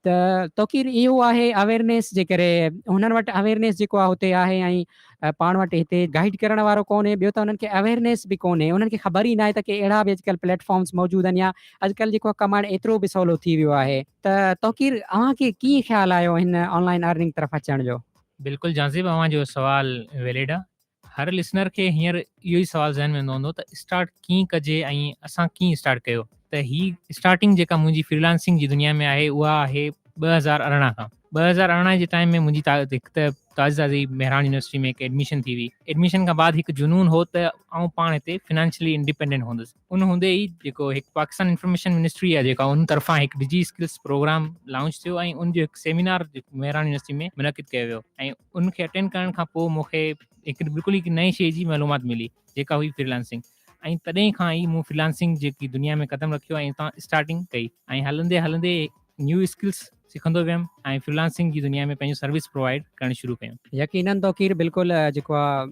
त तौकीर इहो आहे अवेयरनेस जे करे, हुननि वटि अवेयरनेस जेको आहे हुते आहे ऐं पाण वटि हिते गाइड करण वारो कोन्हे। ॿियो त हुननि खे अवेयरनेस बि कोन्हे, उन्हनि खे ख़बर ई न आहे त की अहिड़ा बि अॼुकल्ह प्लेटफॉर्म्स मौजूदु आहिनि या अॼुकल्ह जेको आहे कमाइणु एतिरो बि सवलो थी वियो आहे। त तौकीर, अव्हांखे कीअं ख़्यालु आयो हिन ऑनलाइन अर्निंग तरफ़ अचण जो? बिल्कुलु जाज़िब, अव्हांजो सुवालु वैलिड आहे। हर लिसनर खे हींअर इहो ई सुवालु ज़हन में ईंदो हूंदो त स्टार्ट कीअं कजे ऐं असां कीअं स्टार्ट कयो। त ही स्टार्टिंग जेका मुंहिंजी फ्रीलांसिंग जी दुनिया में आहे उहा आहे 2018 खां। 2018 जे टाइम में मुंहिंजी हिकु त ताज़ी मेहरान यूनिवर्सिटी में हिकु एडमिशन थी हुई। एडमिशन खां बाद हिकु जुनून हो त आउं पाण हिते फिनेंशियली इंडिपेंडेंट हूंदुसि। उन हूंदे ई जेको हिकु पाकिस्तान इंफॉर्मेशन मिनिस्ट्री आहे जेका, उन तरफ़ां हिकु डिजी स्किल्स प्रोग्राम लॉन्च थियो ऐं उनजो हिकु सेमिनार मेहरान यूनिवर्सिटी में मुनक़िद कयो वियो ऐं उनखे अटेंड करण खां पोइ मूंखे हिकु बिल्कुलु हिकु नई शइ जी मालूमात मिली जेका हुई फ्रीलांसिंग। ऐं तॾहिं खां ई मूं फ्रीलांसिंग जेकी दुनिया में क़दम रखियो ऐं हितां स्टार्टिंग कई ऐं हलंदे हलंदे न्यू स्किल्स सिखंदो वियुमि ऐं फ्रीलांसिंग जी दुनिया में पंहिंजी सर्विस प्रोवाइड करणु शुरू कयूं। यकीनन तौकीर, बिल्कुलु जेको आहे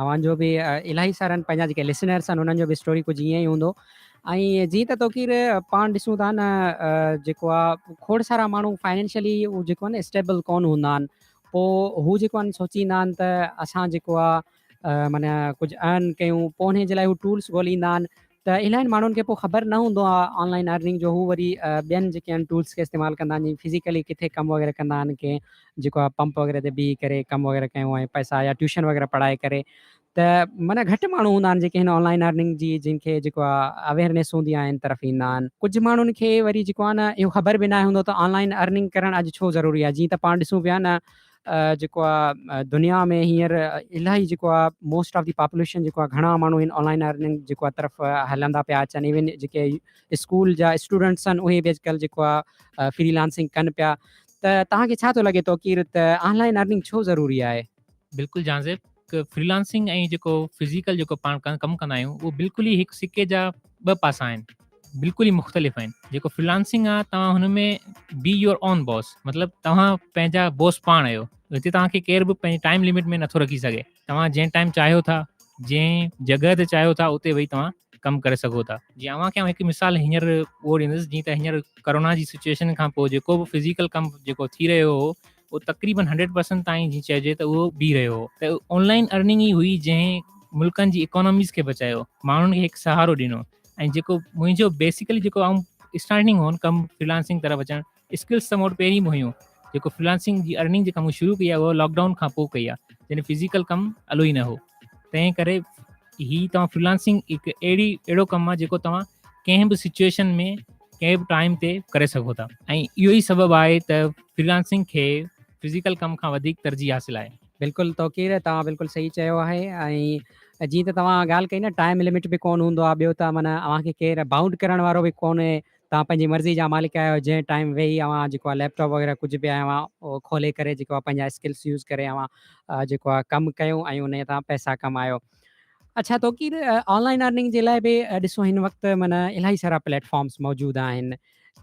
अव्हांजो बि इलाही सारनि पंहिंजा जेके लिसनर्स आहिनि उन्हनि जो बि स्टोरी कुझु ईअं ई हूंदो। ऐं जीअं त तौकीर पाण ॾिसूं था न, जेको आहे खोड़ सारा माण्हू फाइनेंशियली उहो जेको आहे न स्टेबल कोन हूंदा आहिनि। पोइ हू जेको आहिनि सोचींदा आहिनि त असां जेको आहे माना कुझु अर्न कयूं, पोइ उन जे लाइ हू टूल्स ॻोल्हींदा आहिनि। त इलाही माण्हुनि खे पोइ ख़बर न हूंदो आहे ऑनलाइन अर्निंग जो। हू वरी ॿियनि जेके आहिनि टूल्स खे इस्तेमालु कंदा आहिनि, फिज़िकली किथे कमु वग़ैरह कंदा आहिनि, कंहिं जेको आहे पंप वग़ैरह ते बीही करे कमु वग़ैरह कयूं ऐं पैसा या ट्यूशन वग़ैरह पढ़ाए करे। त माना घटि माण्हू हूंदा आहिनि जेके हिन ऑनलाइन अर्निंग जी जिनखे जेको आहे अवेयरनेस हूंदी आहे इन तरफ़ ईंदा आहिनि। कुझु माण्हुनि खे वरी जेको आहे न इहो ख़बर बि न हूंदो त ऑनलाइन अर्निंग करणु अॼु छो ज़रूरी आहे। जीअं त पाण ॾिसूं पिया न, जेको आहे दुनिया में हींअर इलाही जेको आहे मोस्ट ऑफ द पॉपुलेशन जेको आहे घणा माण्हू इन ऑनलाइन अर्निंग जेको आहे तरफ़ हलंदा पिया अचनि। इवन जेके स्कूल जा स्टूडेंट्स आहिनि उहे बि अॼुकल्ह जेको आहे फ्रीलांसिंग कनि पिया। त तव्हांखे छा थो लॻे तौकीर त ऑनलाइन अर्निंग छो ज़रूरी आहे? बिल्कुलु जाज़िब, फ्रीलांसिंग ऐं जेको फिज़िकल जेको पाण कमु कंदा आहियूं उहो बिल्कुलु ई हिकु सिके जा ॿ पासा आहिनि, बिल्कुलु ई मुख़्तलिफ़ आहिनि। जेको फ्रीलांसिंग आहे तव्हां हुन में बी योर ओन बॉस, मतिलबु तव्हां पंहिंजा बॉस पाण आहियो। हिते तव्हांखे केर बि पंहिंजे टाइम लिमिट में नथो रखी सघे। तव्हां जंहिं टाइम चाहियो था, जंहिं जॻह ते चाहियो था, उते वेही तव्हां कमु करे सघो था। जीअं अव्हांखे हिकु मिसाल हींअर उहो ॾींदुसि, जीअं त हींअर कोरोना जी सिचुएशन खां पोइ जेको बि फिज़िकल कमु जेको थी रहियो हो उहो तक़रीबन 100% ताईं जीअं चइजे त उहो बीह रहियो हो। त ऑनलाइन अर्निंग ई हुई जंहिं मुल्कनि जी इकोनॉमीज़ खे बचायो, माण्हुनि खे हिकु सहारो ॾिनो। ऐं जेको मुंहिंजो बेसिकली जेको आउं स्टार्टिंग हो कमु फ्रीलांसिंग तरफ़ अचणु, स्किल्स त मूं वटि पहिरीं बि हुयूं। जेको फ्रीलांसिंग जी अर्निंग जेका मूं शुरू कई आहे उहा लॉकडाउन खां पोइ कई आहे, जॾहिं फिज़िकल कमु हलो ई न हो। तंहिं करे ही तव्हां फ्रीलांसिंग हिकु अहिड़ो कमु आहे जेको तव्हां कंहिं बि सिचुएशन में कंहिं बि टाइम ते करे सघो था ऐं इहो ई सबबु आहे त फ्रीलांसिंग खे फिज़िकल कम खां वधीक तरजीह हासिल आहे। बिल्कुलु तौकीर, तव्हां बिल्कुलु सही चयो आहे। ऐं जीअं त तव्हां ॻाल्हि कई न, टाइम लिमिट बि कोन हूंदो आहे। ॿियो त माना अव्हांखे केरु बाउंड करण वारो बि कोन्हे। तव्हां पंहिंजी मर्ज़ी जा मालिक आहियो। जंहिं टाइम वेही अव्हां जेको आहे लैपटॉप वग़ैरह कुझु बि आहे अव्हां उहो खोले करे जेको आहे पंहिंजा स्किल्स यूज़ करे अव्हां जेको आहे कमु कयो ऐं उन तां पैसा कमायो। अच्छा तौकीर, ऑनलाइन अर्निंग जे लाइ बि ॾिसो हिन वक़्तु माना इलाही सारा प्लेटफॉर्म्स मौजूदु आहिनि।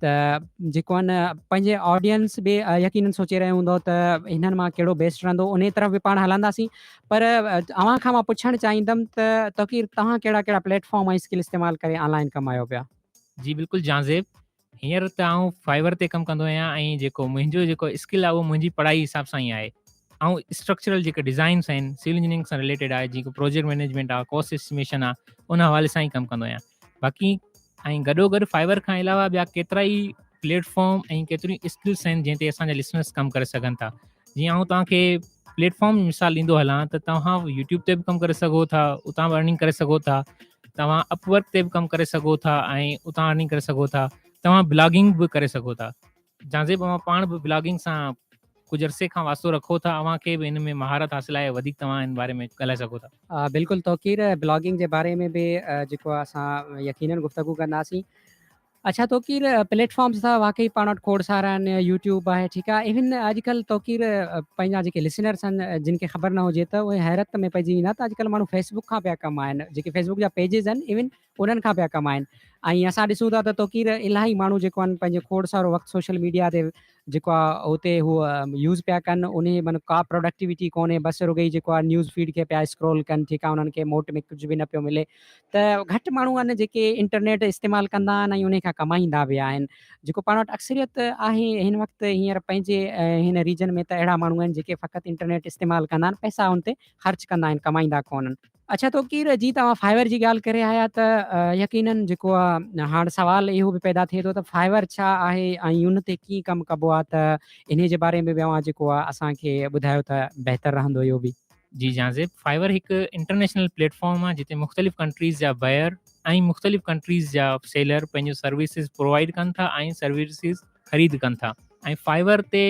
त जेको आहे न पंहिंजे ऑडियंस बि यकीनन सोचे रहियो हूंदो त हिननि मां कहिड़ो बेस्ट रहंदो, उन तरफ़ बि पाण हलंदासीं। पर अव्हां खां मां पुछणु चाहींदुमि त तौकीर, तव्हां कहिड़ा कहिड़ा प्लेटफॉर्म ऐं स्किल इस्तेमालु करे ऑनलाइन कमायो पिया? जी बिल्कुलु जाज़ेब, हींअर त आउं फाइवर ते कमु कंदो आहियां ऐं जेको मुंहिंजो जेको स्किल आहे उहो मुंहिंजी पढ़ाई हिसाब सां ई आहे। ऐं स्ट्रक्चरल जेके डिज़ाइन्स आहिनि सिविल इंजीनियरिंग सां रिलेटेड आहे, जेको प्रोजेक्ट मैनेजमेंट आहे, कॉस्ट एस्टिमेशन आहे, उन हवाले सां ई कमु कंदो आहियां। बाक़ी ऐं गॾोगॾु फाइवर खां अलावा ॿिया केतिरा ई प्लेटफॉर्म ऐं केतिरियूं स्किल्स आहिनि जंहिं ते असांजा लिसनर्स कमु करे सघनि था। जीअं आउं तव्हांखे प्लेटफॉर्म मिसाल ॾींदो हलां त तव्हां यूट्यूब ते बि कमु करे सघो था, उतां बि अर्निंग करे सघो था। तव्हां अपवर्क ते बि कमु करे सघो था ऐं उतां अर्निंग करे सघो था। तव्हां ब्लॉगिंग बि करे सघो था। जाज़ेब पाण बि ब्लॉगिंग सां कुझु अरसे खां वास्तो रखो था, अव्हांखे बि हिन में महारत हासिल आहे, वधीक तव्हां हिन बारे में ॻाल्हाए सघो था। बिल्कुलु तौकीर, ब्लॉगिंग जे बारे में बि जेको आहे असां यकीनन गुफ़्तगू कंदासीं। अच्छा तौकीर, प्लेटफॉर्म्स त वाक़ई पाण वटि खोड़ सारा आहिनि। यूट्यूब आहे, ठीकु आहे। इवन अॼुकल्ह तौकीर पंहिंजा जेके लिसनर्स आहिनि जिन खे ख़बर न हुजे त उहे हैरत में पइजी वेंदा त अॼुकल्ह माण्हू फेसबुक खां पिया कमाइनि। जेके फेसबुक जा पेजिस आहिनि इवन उन्हनि खां पिया कमाइनि। ऐं असां ॾिसूं था त तौकीर इलाही माण्हू जेको आहिनि पंहिंजो खोड़ सारो वक़्तु सोशल मीडिया ते जेको आहे उते हूअ यूज़ पिया कनि। उन माना का प्रोडक्टिविटी कोन्हे, बसि रुगई जेको आहे न्यूज़ फीड खे पिया स्क्रॉल कनि, ठीकु आहे। उन्हनि खे मोट में कुझु बि न पियो मिले। त घटि माण्हू आहिनि जेके इंटरनेट इस्तेमालु कंदा आहिनि ऐं उन खां कमाईंदा बि आहिनि। जेको पाण वटि अक्सरियत आहे हिन वक़्तु हींअर पंहिंजे हिन रीजन में त अहिड़ा माण्हू आहिनि जेके फ़क़ति इंटरनेट इस्तेमालु कंदा आहिनि, पैसा उन ते ख़र्चु कंदा आहिनि, कमाईंदा कोन्हनि। अच्छा तौकीर, जी तव्हां फाइवर जी ॻाल्हि करे आया त यकीनन जेको आहे हाणे सुवाल इहो बि पैदा थिए थो त फाइवर छा आहे ऐं उन ते कीअं कमु कबो आहे, त इन जे बारे में बि अव्हां जेको आहे असांखे ॿुधायो त बहितरु रहंदो इहो बि। जी जाज़ेब, फाइवर हिकु इंटरनेशनल प्लेटफॉर्म आहे जिते मुख़्तलिफ़ कंट्रीज़ जा बायर ऐं मुख़्तलिफ़ कंट्रीज़ जा सेलर पंहिंजो सर्विसिस प्रोवाइड कनि था ऐं सर्विसिस ख़रीद कनि था। ऐं फाइवर ते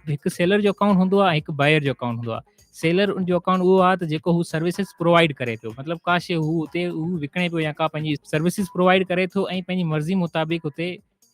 हिकु सेलर जो अकाउंट हूंदो आहे, हिकु बायर जो अकाउंट हूंदो आहे। सेलर जो अकाउंट उहो आहे त जेको हू सर्विसिस प्रोवाइड करे पियो, मतिलबु का शइ हू हुते हू विकिणे पियो या का पंहिंजी सर्विसिस प्रोवाइड करे थो ऐं पंहिंजी मर्ज़ी मुताबिक़ हुते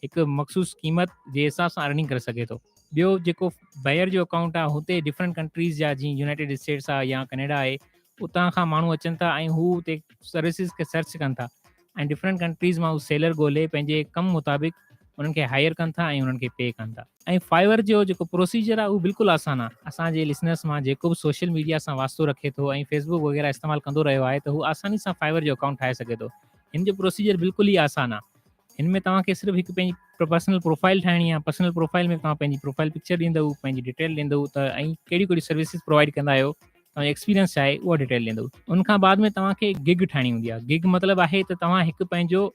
हिकु मख़सूस क़ीमत जे हिसाब सां अर्निंग करे सघे थो। ॿियो जेको बायर जो अकाउंट आहे हुते डिफरेंट कंट्रीज़ जा, जीअं यूनाइटेड स्टेट्स आहे या कनेडा आहे, उतां खां माण्हू अचनि था ऐं हू हुते सर्विसिस खे सर्च कनि था ऐं डिफरेंट कंट्रीज़ मां हू सेलर ॻोल्हे पंहिंजे कमु मुताबिक़ उन्हनि खे हायर कनि था ऐं उन्हनि खे पे कनि था। ऐं फाइवर जो जेको प्रोसीजर आहे उहो बिल्कुलु आसान आहे। असांजे लिसनर्स मां जेको बि सोशल मीडिया सां वास्तो रखे थो ऐं फेसबुक वग़ैरह इस्तेमालु कंदो रहियो आहे त हू आसानी सां फाइवर जो अकाउंट ठाहे सघे थो। हिन जो प्रोसीजर बिल्कुलु ई आसान आहे। हिन में तव्हांखे सिर्फ़ु हिकु पंहिंजी पर्सनल प्रोफाइल ठाहिणी आहे। पर्सनल प्रोफाइल में तव्हां पंहिंजी प्रोफाइल पिक्चर ॾींदव, पंहिंजी डिटेल ॾींदव त ऐं कहिड़ी कहिड़ी सर्विसिस प्रोवाइड कंदा आहियो, तव्हांजो एक्सपीरियंस छा आहे, उहा डिटेल ॾींदव। उनखां बाद में तव्हांखे गिग ठाहिणी हूंदी आहे। गिग मतिलबु आहे त तव्हां हिकु पंहिंजो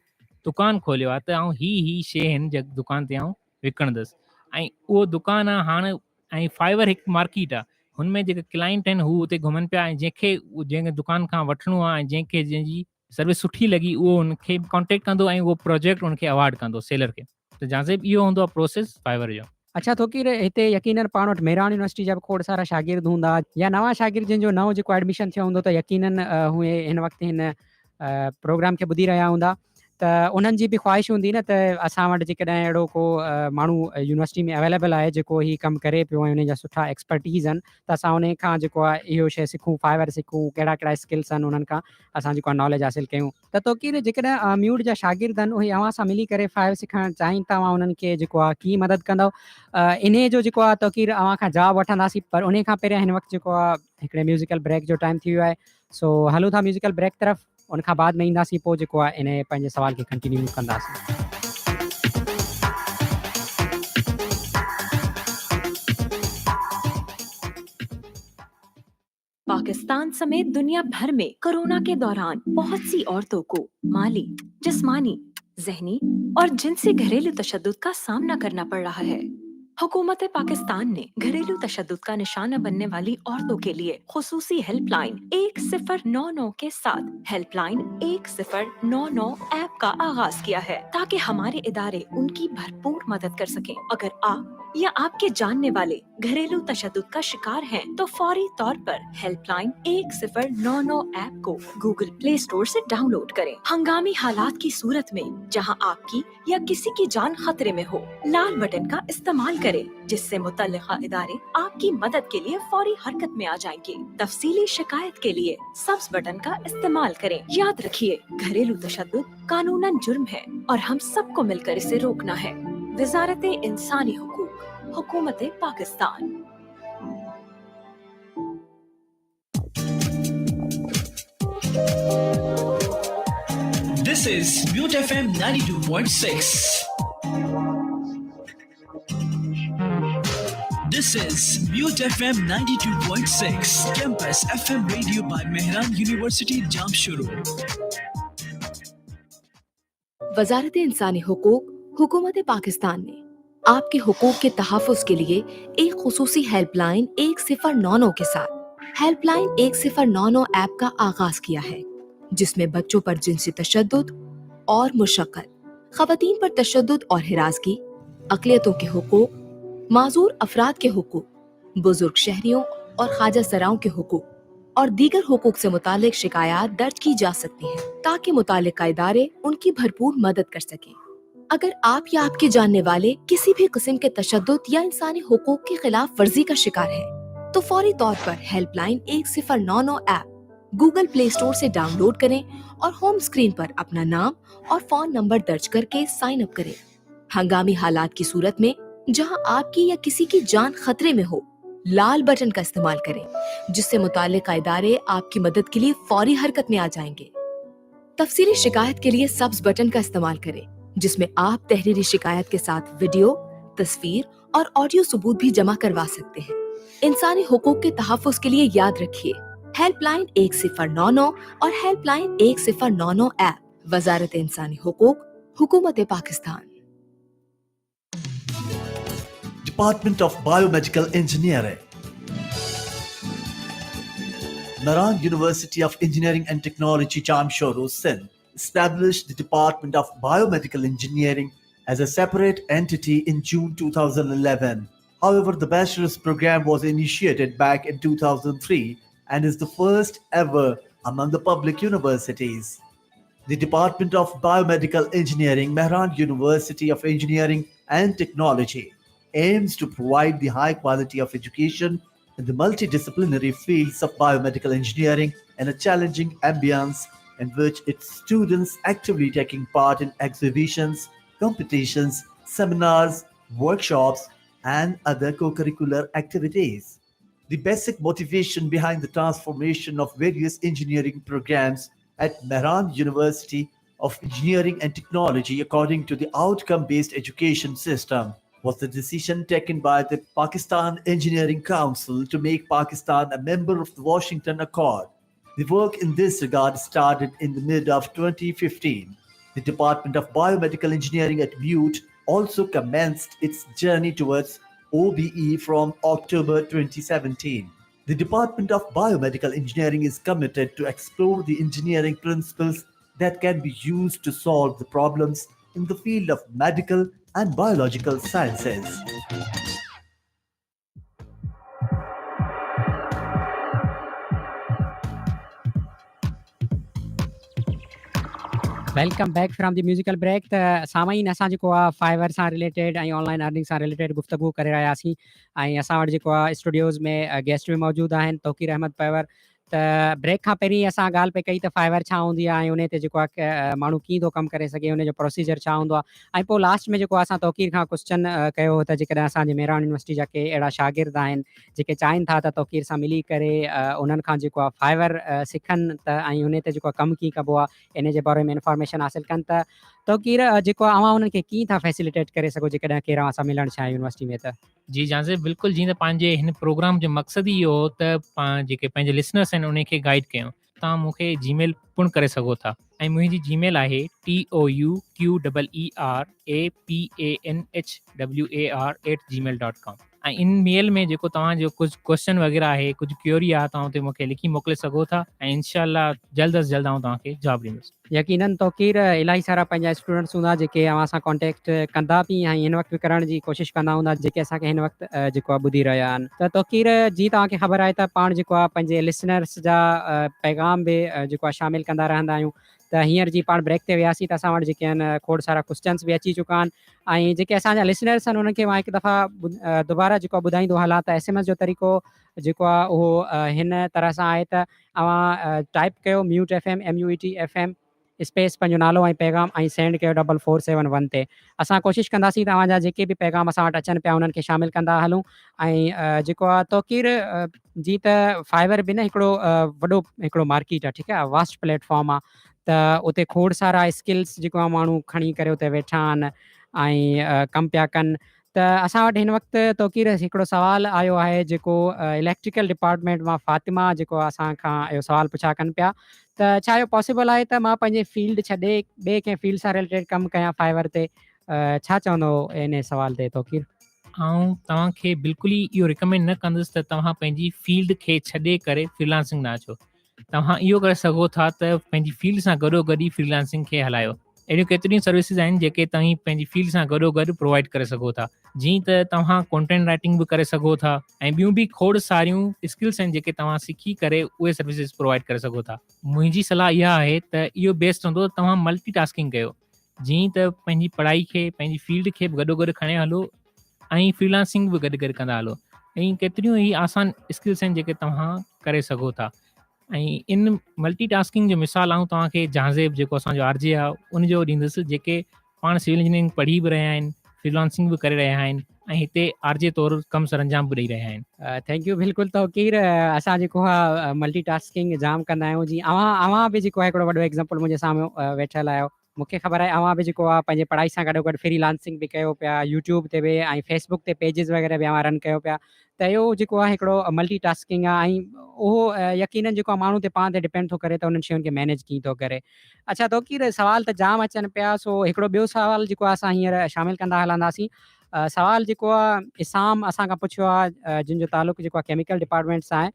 दुकानु खोलियो आहे त आउं ही शइ हिन दुकान ते आउं विकिणंदुसि ऐं उहो दुकानु आहे हाणे। ऐं फाइवर हिकु मार्केट आहे, हुनमें जेके क्लाइंट आहिनि हू हुते घुमनि पिया ऐं जंहिंखे दुकान खां वठिणो आहे ऐं जंहिंजी सर्विस सुठी लॻी उहो उनखे कॉन्टेक्ट कंदो ऐं उहो प्रोजेक्ट उनखे अवार्ड कंदो सेलर खे। त जाज़ेब इहो हूंदो आहे प्रोसेस फाइवर जो। अच्छा तौकीर, हिते यकीनन पाण वटि मेरान यूनिवर्सिटी जा बि खोड़ सारा शागिर्द हूंदा या नवां शागिर्द जिन जो नओं जेको एडमिशन थियो हूंदो त यकीनन उहे हिन वक़्तु हिन प्रोग्राम खे ॿुधी रहिया हूंदा। त उन्हनि जी बि ख़्वाहिश हूंदी न त असां वटि जेकॾहिं अहिड़ो को माण्हू यूनिवर्सिटी में अवेलेबल आहे जेको ही कमु करे पियो ऐं उन जा सुठा एक्सपर्टीज़ आहिनि, त असां उन खां जेको आहे इहो शइ सिखूं, फाइवर सिखूं, कहिड़ा कहिड़ा स्किल्स आहिनि उन्हनि खां असां जेको आहे नॉलेज हासिलु कयूं। त तौकीर, जेकॾहिं म्यूट जा शागिर्द आहिनि उहे अव्हां सां मिली करे फाइवर सिखणु चाहिनि था, तव्हां उन्हनि खे जेको आहे कीअं मदद कंदव, इन जो जेको आहे तौकीर अव्हां खां जवाबु वठंदासीं। पर उन खां पहिरियों हिन वक़्तु जेको आहे हिकिड़े म्यूज़िकल ब्रेक जो टाइम थी वियो आहे। सो हलूं था म्यूज़िकल ब्रेक तरफ़, उनखां बाद में ईंदासीं, पोइ जेको आहे इन पंहिंजे सवाल खे कंटिन्यू कंदासीं। पाकिस्तान समेत दुनिया भर में कोरोना के दौरान बहुत सी औरतों को माली, जिस्मानी, ज़हनी और जिनसी घरेलू तशद्दुद का सामना करना पड़ रहा है। हुकूमत पाकिस्तान ने घरेलू तशद्दुद का निशाना बनने वाली औरतों के लिए खुसूसी हेल्पलाइन 1099 के साथ हेल्पलाइन 1099 ऐप का आगाज किया है ताकि हमारे इदारे उनकी भरपूर मदद कर सकें। अगर आप या आपके जानने वाले घरेलू तशद्दुद का शिकार हैं, तो फौरी तौर पर हेल्पलाइन 1099 ऐप को गूगल प्ले स्टोर से डाउनलोड करें। हंगामी हालात की सूरत में जहां आपकी या किसी की जान खतरे में हो, लाल बटन का इस्तेमाल करें, जिससे मुतल्लिका इदारे आपकी मदद के लिए फौरी हरकत में आ जाएंगे। तफसीली शिकायत के लिए सब्ज बटन का इस्तेमाल करें। याद रखिए, घरेलू तशद्दुद कानूनन जुर्म है और हम सबको मिलकर इसे रोकना है। वजारत इंसानी हुकूक, हुकूमत Pakistan. This is Mute FM 92.6. This is Mute FM 92.6, Campus FM radio by Mehran University, Jamshoro. वजारत इंसानी हुकूक, हुकूमत पाकिस्तान ने आपके हुकूक के तहफ़्फ़ुज़ के लिए एक खुसूसी हेल्पलाइन 1099 के साथ हेल्पलाइन 1099 ऐप का आगाज किया है, जिसमें बच्चों पर जिनसी तशद्दुद और मुशक्क़त, ख़वातीन पर तशद्दुद और हिरासगी, अक़लियतों के हुकूक, माज़ूर अफराद के हुकूक, बुजुर्ग शहरियों और ख्वाजा सराओं के हुकूक और दीगर हुकूक से मुतालिक शिकायत दर्ज की जा सकती हैं, ताकि मुतालिका इदारे उनकी भरपूर मदद कर सकें। अगर आप या आपके जानने वाले किसी भी किस्म के तशद्दुद या इंसानी हुकूक की खिलाफ वर्जी का शिकार है, तो फौरी तौर पर helpline 1099 app Google play store से डाउनलोड करें और होम स्क्रीन पर अपना नाम और फोन नंबर दर्ज करके साइन अप करें। हंगामी हालात की सूरत में जहां आपकी या किसी की जान खतरे में हो, लाल बटन का इस्तेमाल करें, जिससे मुताल्लिका इदारे आपकी मदद के लिए फौरी हरकत में आ जाएंगे। तफसीली शिकायत के लिए सब्ज बटन का इस्तेमाल करें, जिसमें आप तहरीरी शिकायत के साथ वीडियो, तस्वीर और ऑडियो सबूत भी जमा करवा सकते हैं। इंसानी हुकूक के तहफ़्फ़ुज़ के लिए याद रखिए, हेल्पलाइन 1099 और हेल्पलाइन 1099 ऐप, वजारत इंसानी हुकूक, हुकूमत Pakistan. Department of Biomedical Engineering, Mehran University of Engineering and Technology, Jamshoro, Sindh, established the Department of Biomedical Engineering as a separate entity in June 2011. However, the bachelor's program was initiated back in 2003 and is the first ever among the public universities. The Department of Biomedical Engineering, Mehran University of Engineering and Technology, aims to provide the high quality of education in the multidisciplinary fields of biomedical engineering in a challenging ambience in which its students actively taking part in exhibitions, competitions, seminars, workshops, and other co-curricular activities. The basic motivation behind the transformation of various engineering programs at Mehran University of Engineering and Technology according to the outcome-based education system was the decision taken by the Pakistan Engineering Council to make Pakistan a member of the Washington Accord. The work in this regard started in the mid of 2015. The Department of Biomedical Engineering at Butte also commenced its journey towards OBE from October 2017. The Department of Biomedical Engineering is committed to explore the engineering principles that can be used to solve the problems in the field of medical and biological sciences. Welcome back from the musical break. त सामाईन असां जेको आहे fibre सां related ऐं online earning सां related गुफ्तगू करे रहियासीं ऐं असां वटि जेको आहे स्टूडियोज़ में गेस्ट बि मौजूदु आहिनि, तौकीर अहमद फाइवर। त ब्रेक खां पहिरीं असां ॻाल्हि पे कई त फाइवर छा हूंदी आहे ऐं उन ते जेको आहे माण्हू कीअं थो कमु करे सघे, उन जो प्रोसीजर छा हूंदो आहे, ऐं पोइ लास्ट में जेको आहे असां तौकीर खां क्वेश्चन कयो त जेकॾहिं असांजे मेहरान यूनिवर्सिटी जा के अहिड़ा शागिर्द आहिनि जेके चाहिनि था त तौकीर सां मिली करे उन्हनि खां जेको आहे फाइवर सिखनि त ऐं उन ते जेको आहे कमु कीअं कबो आहे इन जे बारे में इंफॉर्मेशन हासिलु कनि त तौकीर जेको आहे अवां उन्हनि खे कीअं था फैसिलिटेट करे सघो जेकॾहिं केरु अवां सां मिलणु चाहे यूनिवर्सिटी में? त जी जाज़िब, बिल्कुलु जीअं त पंहिंजे हिन प्रोग्राम जो मक़सदु ई इहो हो त जेके पंहिंजे लिसनर्स आहिनि उन खे गाइड कयूं। तव्हां मूंखे जीमेल पिणु करे सघो था ऐं मुंहिंजी जीमेल आहे touqaplanhwar@gmail.com। ऐं इन मेल में जेको तव्हांजो कुझु क्वेश्चन वग़ैरह आहे, कुझु क्यूरी आहे, तव्हां उते मूंखे लिखी मोकिले सघो था ऐं इनशाला जल्द अज़ जल्द आउं तव्हांखे जवाबु ॾींदुसि। यकीनन तौकीर इलाही सारा पंहिंजा स्टूडेंट्स हूंदा जेके अवां सां कॉन्टेक्ट कंदा बि ऐं हिन वक़्तु बि करण जी कोशिशि कंदा हूंदा जेके असांखे हिन वक़्तु जेको आहे ॿुधी रहिया आहिनि। त तौकीर जी तव्हांखे ख़बर आहे त पाण जेको आहे पंहिंजे लिसनर्स जा पैगाम बि जेको आहे शामिलु कंदा रहंदा आहियूं। त हींअर जी पाण ब्रेक ते वियासीं त असां वटि जेके आहिनि खोड़ सारा क्वेश्चन्स बि अची चुका आहिनि ऐं जेके असांजा लिसनर्स आहिनि उन्हनि खे मां हिकु दफ़ा दुबारा जेको आहे ॿुधाईंदो हलां त SMS जो तरीक़ो जेको आहे उहो हिन तरह सां आहे त अवां टाइप कयो mute FM MUET FM space पंहिंजो नालो ऐं पैगाम ऐं सेंड कयो 4471 ते। असां कोशिशि कंदासीं तव्हांजा जेके बि पैगाम असां वटि अचनि पिया उन्हनि खे शामिलु कंदा हलूं। ऐं जेको आहे तौकीर जी त फाइवर बि न हिकिड़ो वॾो हिकिड़ो मार्केट आहे, ठीकु आहे, वास्ट प्लेटफॉर्म आहे। त उते खोड़ सारा स्किल्स जेको आहे माण्हू खणी करे उते वेठा आहिनि ऐं कमु पिया कनि। त असां वटि हिन वक़्तु तौकीर हिकिड़ो सुवालु आयो आहे जेको इलेक्ट्रिकल डिपार्टमेंट मां फातिमा जेको आहे असांखां इहो सुवालु पुछा कनि पिया त छा इहो पॉसिबल आहे त मां पंहिंजे फील्ड छॾे ॿिए कंहिं फील्ड सां रिलेटेड कमु कयां फाइवर ते? छा चवंदो इन सवाल ते तौकीर? आउं तव्हांखे बिल्कुलु ई इहो रिकमेंड न कंदुसि त तव्हां पंहिंजी फील्ड खे छॾे करे फ्रीलांसिंग न अचो। तव्हां इहो करे सघो था त पंहिंजी फील्ड सां गॾोगॾु ई फ्रीलांसिंग खे हलायो। अहिड़ियूं केतिरियूं सर्विसिस आहिनि जेके तव्हां पंहिंजी फील्ड सां गॾोगॾु प्रोवाइड करे सघो था। जीअं त तव्हां कॉन्टेंट राइटिंग बि करे सघो था ऐं ॿियूं बि खोड़ सारियूं स्किल्स आहिनि जेके तव्हां सिखी करे उहे सर्विसिस प्रोवाइड करे सघो था। मुंहिंजी सलाह इहा आहे त इहो बेस्ट हूंदो तव्हां मल्टीटास्किंग कयो। जीअं त पंहिंजी पढ़ाई खे पंहिंजी फील्ड खे बि गॾोगॾु खणे हलो ऐं फ्रीलांसिंग बि गॾु गॾु कंदा हलो। ऐं केतिरियूं ई आसान स्किल्स आहिनि जेके तव्हां करे सघो था। ऐं इन मल्टीटास्किंग जो मिसाल आऊं तव्हांखे जहाज़ेब जेको असांजो RJ आहे उनजो ॾींदुसि, जेके पाण सिविल इंजीनियरिंग पढ़ी बि रहिया आहिनि, फ्रीलांसिंग बि करे रहिया आहिनि ऐं हिते RJ तौरु कमु सर अंजाम बि ॾेई रहिया आहिनि। Thank you. बिल्कुलु तौकीर असां जेको आहे मल्टीटास्किंग जाम कंदा आहियूं। जीअं अवां बि जेको आहे हिकिड़ो वॾो एग्ज़ाम्पल मुंहिंजे साम्हूं वेठल आहियो। मूंखे ख़बर आहे अवां बि जेको आहे पंहिंजे पढ़ाई सां गॾोगॾु फ्रीलांसिंग बि कयो पिया, यूट्यूब ते बि ऐं फेसबुक ते पेजिस वग़ैरह बि अवां रन कयो पिया। त इहो जेको आहे हिकिड़ो मल्टीटास्किंग आहे ऐं उहो यकीनन जेको आहे माण्हू ते पाण ते डिपेंड थो करे त उन्हनि शयुनि खे मैनेज कीअं थो करे। अच्छा तौकीर सवाल त जाम अचनि पिया, सो हिकिड़ो ॿियो सवाल जेको आहे असां हींअर शामिलु कंदा हलंदासीं। सवाल जेको आहे इसाम असांखां पुछियो आहे जिन जो तालुक़ु जेको आहे केमिकल डिपार्टमेंट सां आहे।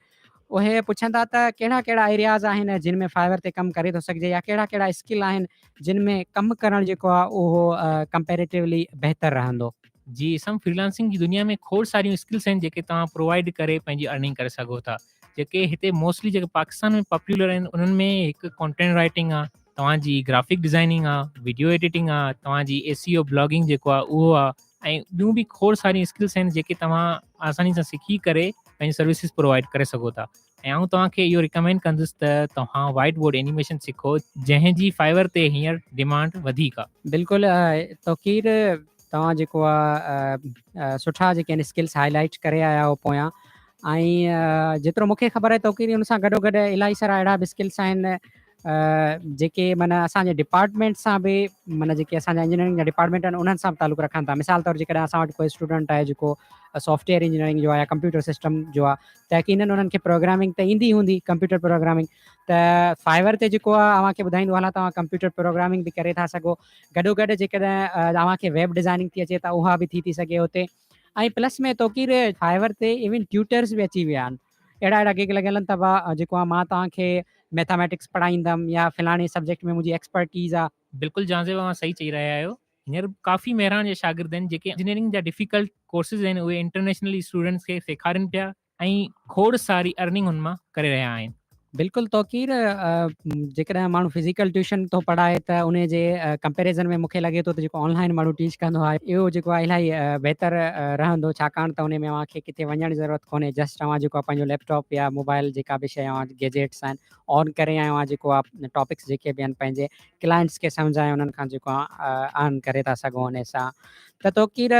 उहे पुछनि था त कहिड़ा कहिड़ा एरियाज़ आहिनि जिन में फाइवर ते कमु करे थो सघिजे या कहिड़ा कहिड़ा स्किल आहिनि जिन में कमु करणु जेको आहे उहो कंपेरेटिवली बहितरु रहंदो? जी, सम फ्रीलांसिंग जी दुनिया में खोड़ सारियूं स्किल्स आहिनि जेके तव्हां प्रोवाइड करे पंहिंजी अर्निंग करे सघो था। जेके हिते मोस्टली जेके पाकिस्तान में पॉपुलर आहिनि उन्हनि में हिकु कॉन्टेंट राइटिंग आहे, तव्हांजी ग्राफिक डिज़ाइनिंग आहे, वीडियो एडिटिंग आहे, तव्हांजी SEO ब्लॉगिंग जेको आहे उहो आहे ऐं ॿियूं बि खोड़ सारियूं स्किल्स आहिनि जेके तव्हां आसानी सां सिखी करे पंहिंजी सर्विसिस प्रोवाइड करे सघो था। ऐं आउं तव्हांखे इहो रिकमेंड कंदुसि त तव्हां वाइट बोर्ड एनिमेशन सिखो, जंहिंजी फाइवर ते हींअर डिमांड वधीक आहे। बिल्कुलु तौकीर तव्हां जेको आहे सुठा जेके आहिनि स्किल्स हाईलाइट करे आया आहियो पोयां। ऐं जेतिरो मूंखे ख़बर आहे तौकीर हुन सां गॾोगॾु इलाही सारा अहिड़ा बि स्किल्स आहिनि जेके माना असांजे डिपार्टमेंट सां बि माना जेके असांजा इंजीनियरिंग जा डिपार्टमेंट आहिनि उन्हनि सां बि तालुक़ु रखनि था। मिसाल तौरु जेकॾहिं असां वटि कोई स्टूडेंट आहे जेको सॉफ्टवेयर इंजीनियरिंग जो आहे या कंप्यूटर सिस्टम जो आहे त यकीनन उन्हनि खे प्रोग्रामिंग त ईंदी हूंदी, कंप्यूटर प्रोग्रामिंग। त फाइवर ते जेको आहे अव्हांखे ॿुधाईंदो हलां तव्हां कंप्यूटर प्रोग्रामिंग बि करे था सघो। गॾोगॾु जेकॾहिं अव्हांखे वेब डिज़ाइनिंग थी अचे त उहा बि थी सघे हुते। ऐं प्लस में तौकीर फाइवर ते इवन ट्यूटर्स बि अची विया आहिनि। अहिड़ा गिग लॻियल आहिनि त जेको आहे मां तव्हांखे मैथमेटिक्स पढ़ाईंदमि या फलाणे सब्जेक्ट में मुंहिंजी एक्सपर्टीज़ आहे। बिल्कुलु जहाज़ेब तव्हां सही चई रहिया आहियो। हींअर काफ़ी महिरान जा शागिर्द आहिनि जेके इंजीनियरिंग जा डिफिकल्ट कोर्सिस आहिनि उहे इंटरनेशनली स्टूडेंट्स खे सेखारनि पिया ऐं खोड़ सारी अर्निंग हुन मां करे रहिया आहिनि। बिल्कुलु तौकीर जेकॾहिं माण्हू फिज़िकल ट्यूशन थो पढ़ाए त उन जे कंपेरिज़न में मूंखे लॻे थो त जेको ऑनलाइन माण्हू टीच कंदो आहे इहो जेको आहे इलाही बहितरु रहंदो, छाकाणि त उन में अव्हांखे किथे वञण जी ज़रूरत कोन्हे। जस्ट अव्हां जेको आहे पंहिंजो लैपटॉप या मोबाइल जेका बि शइ अव्हां गैजेट्स आहिनि ऑन करे ऐं अव्हां जेको आहे टॉपिक्स जेके बि आहिनि पंहिंजे क्लाइंट्स खे सम्झाए उन्हनि खां जेको आहे अर्न करे था सघो उन सां। त तौकीर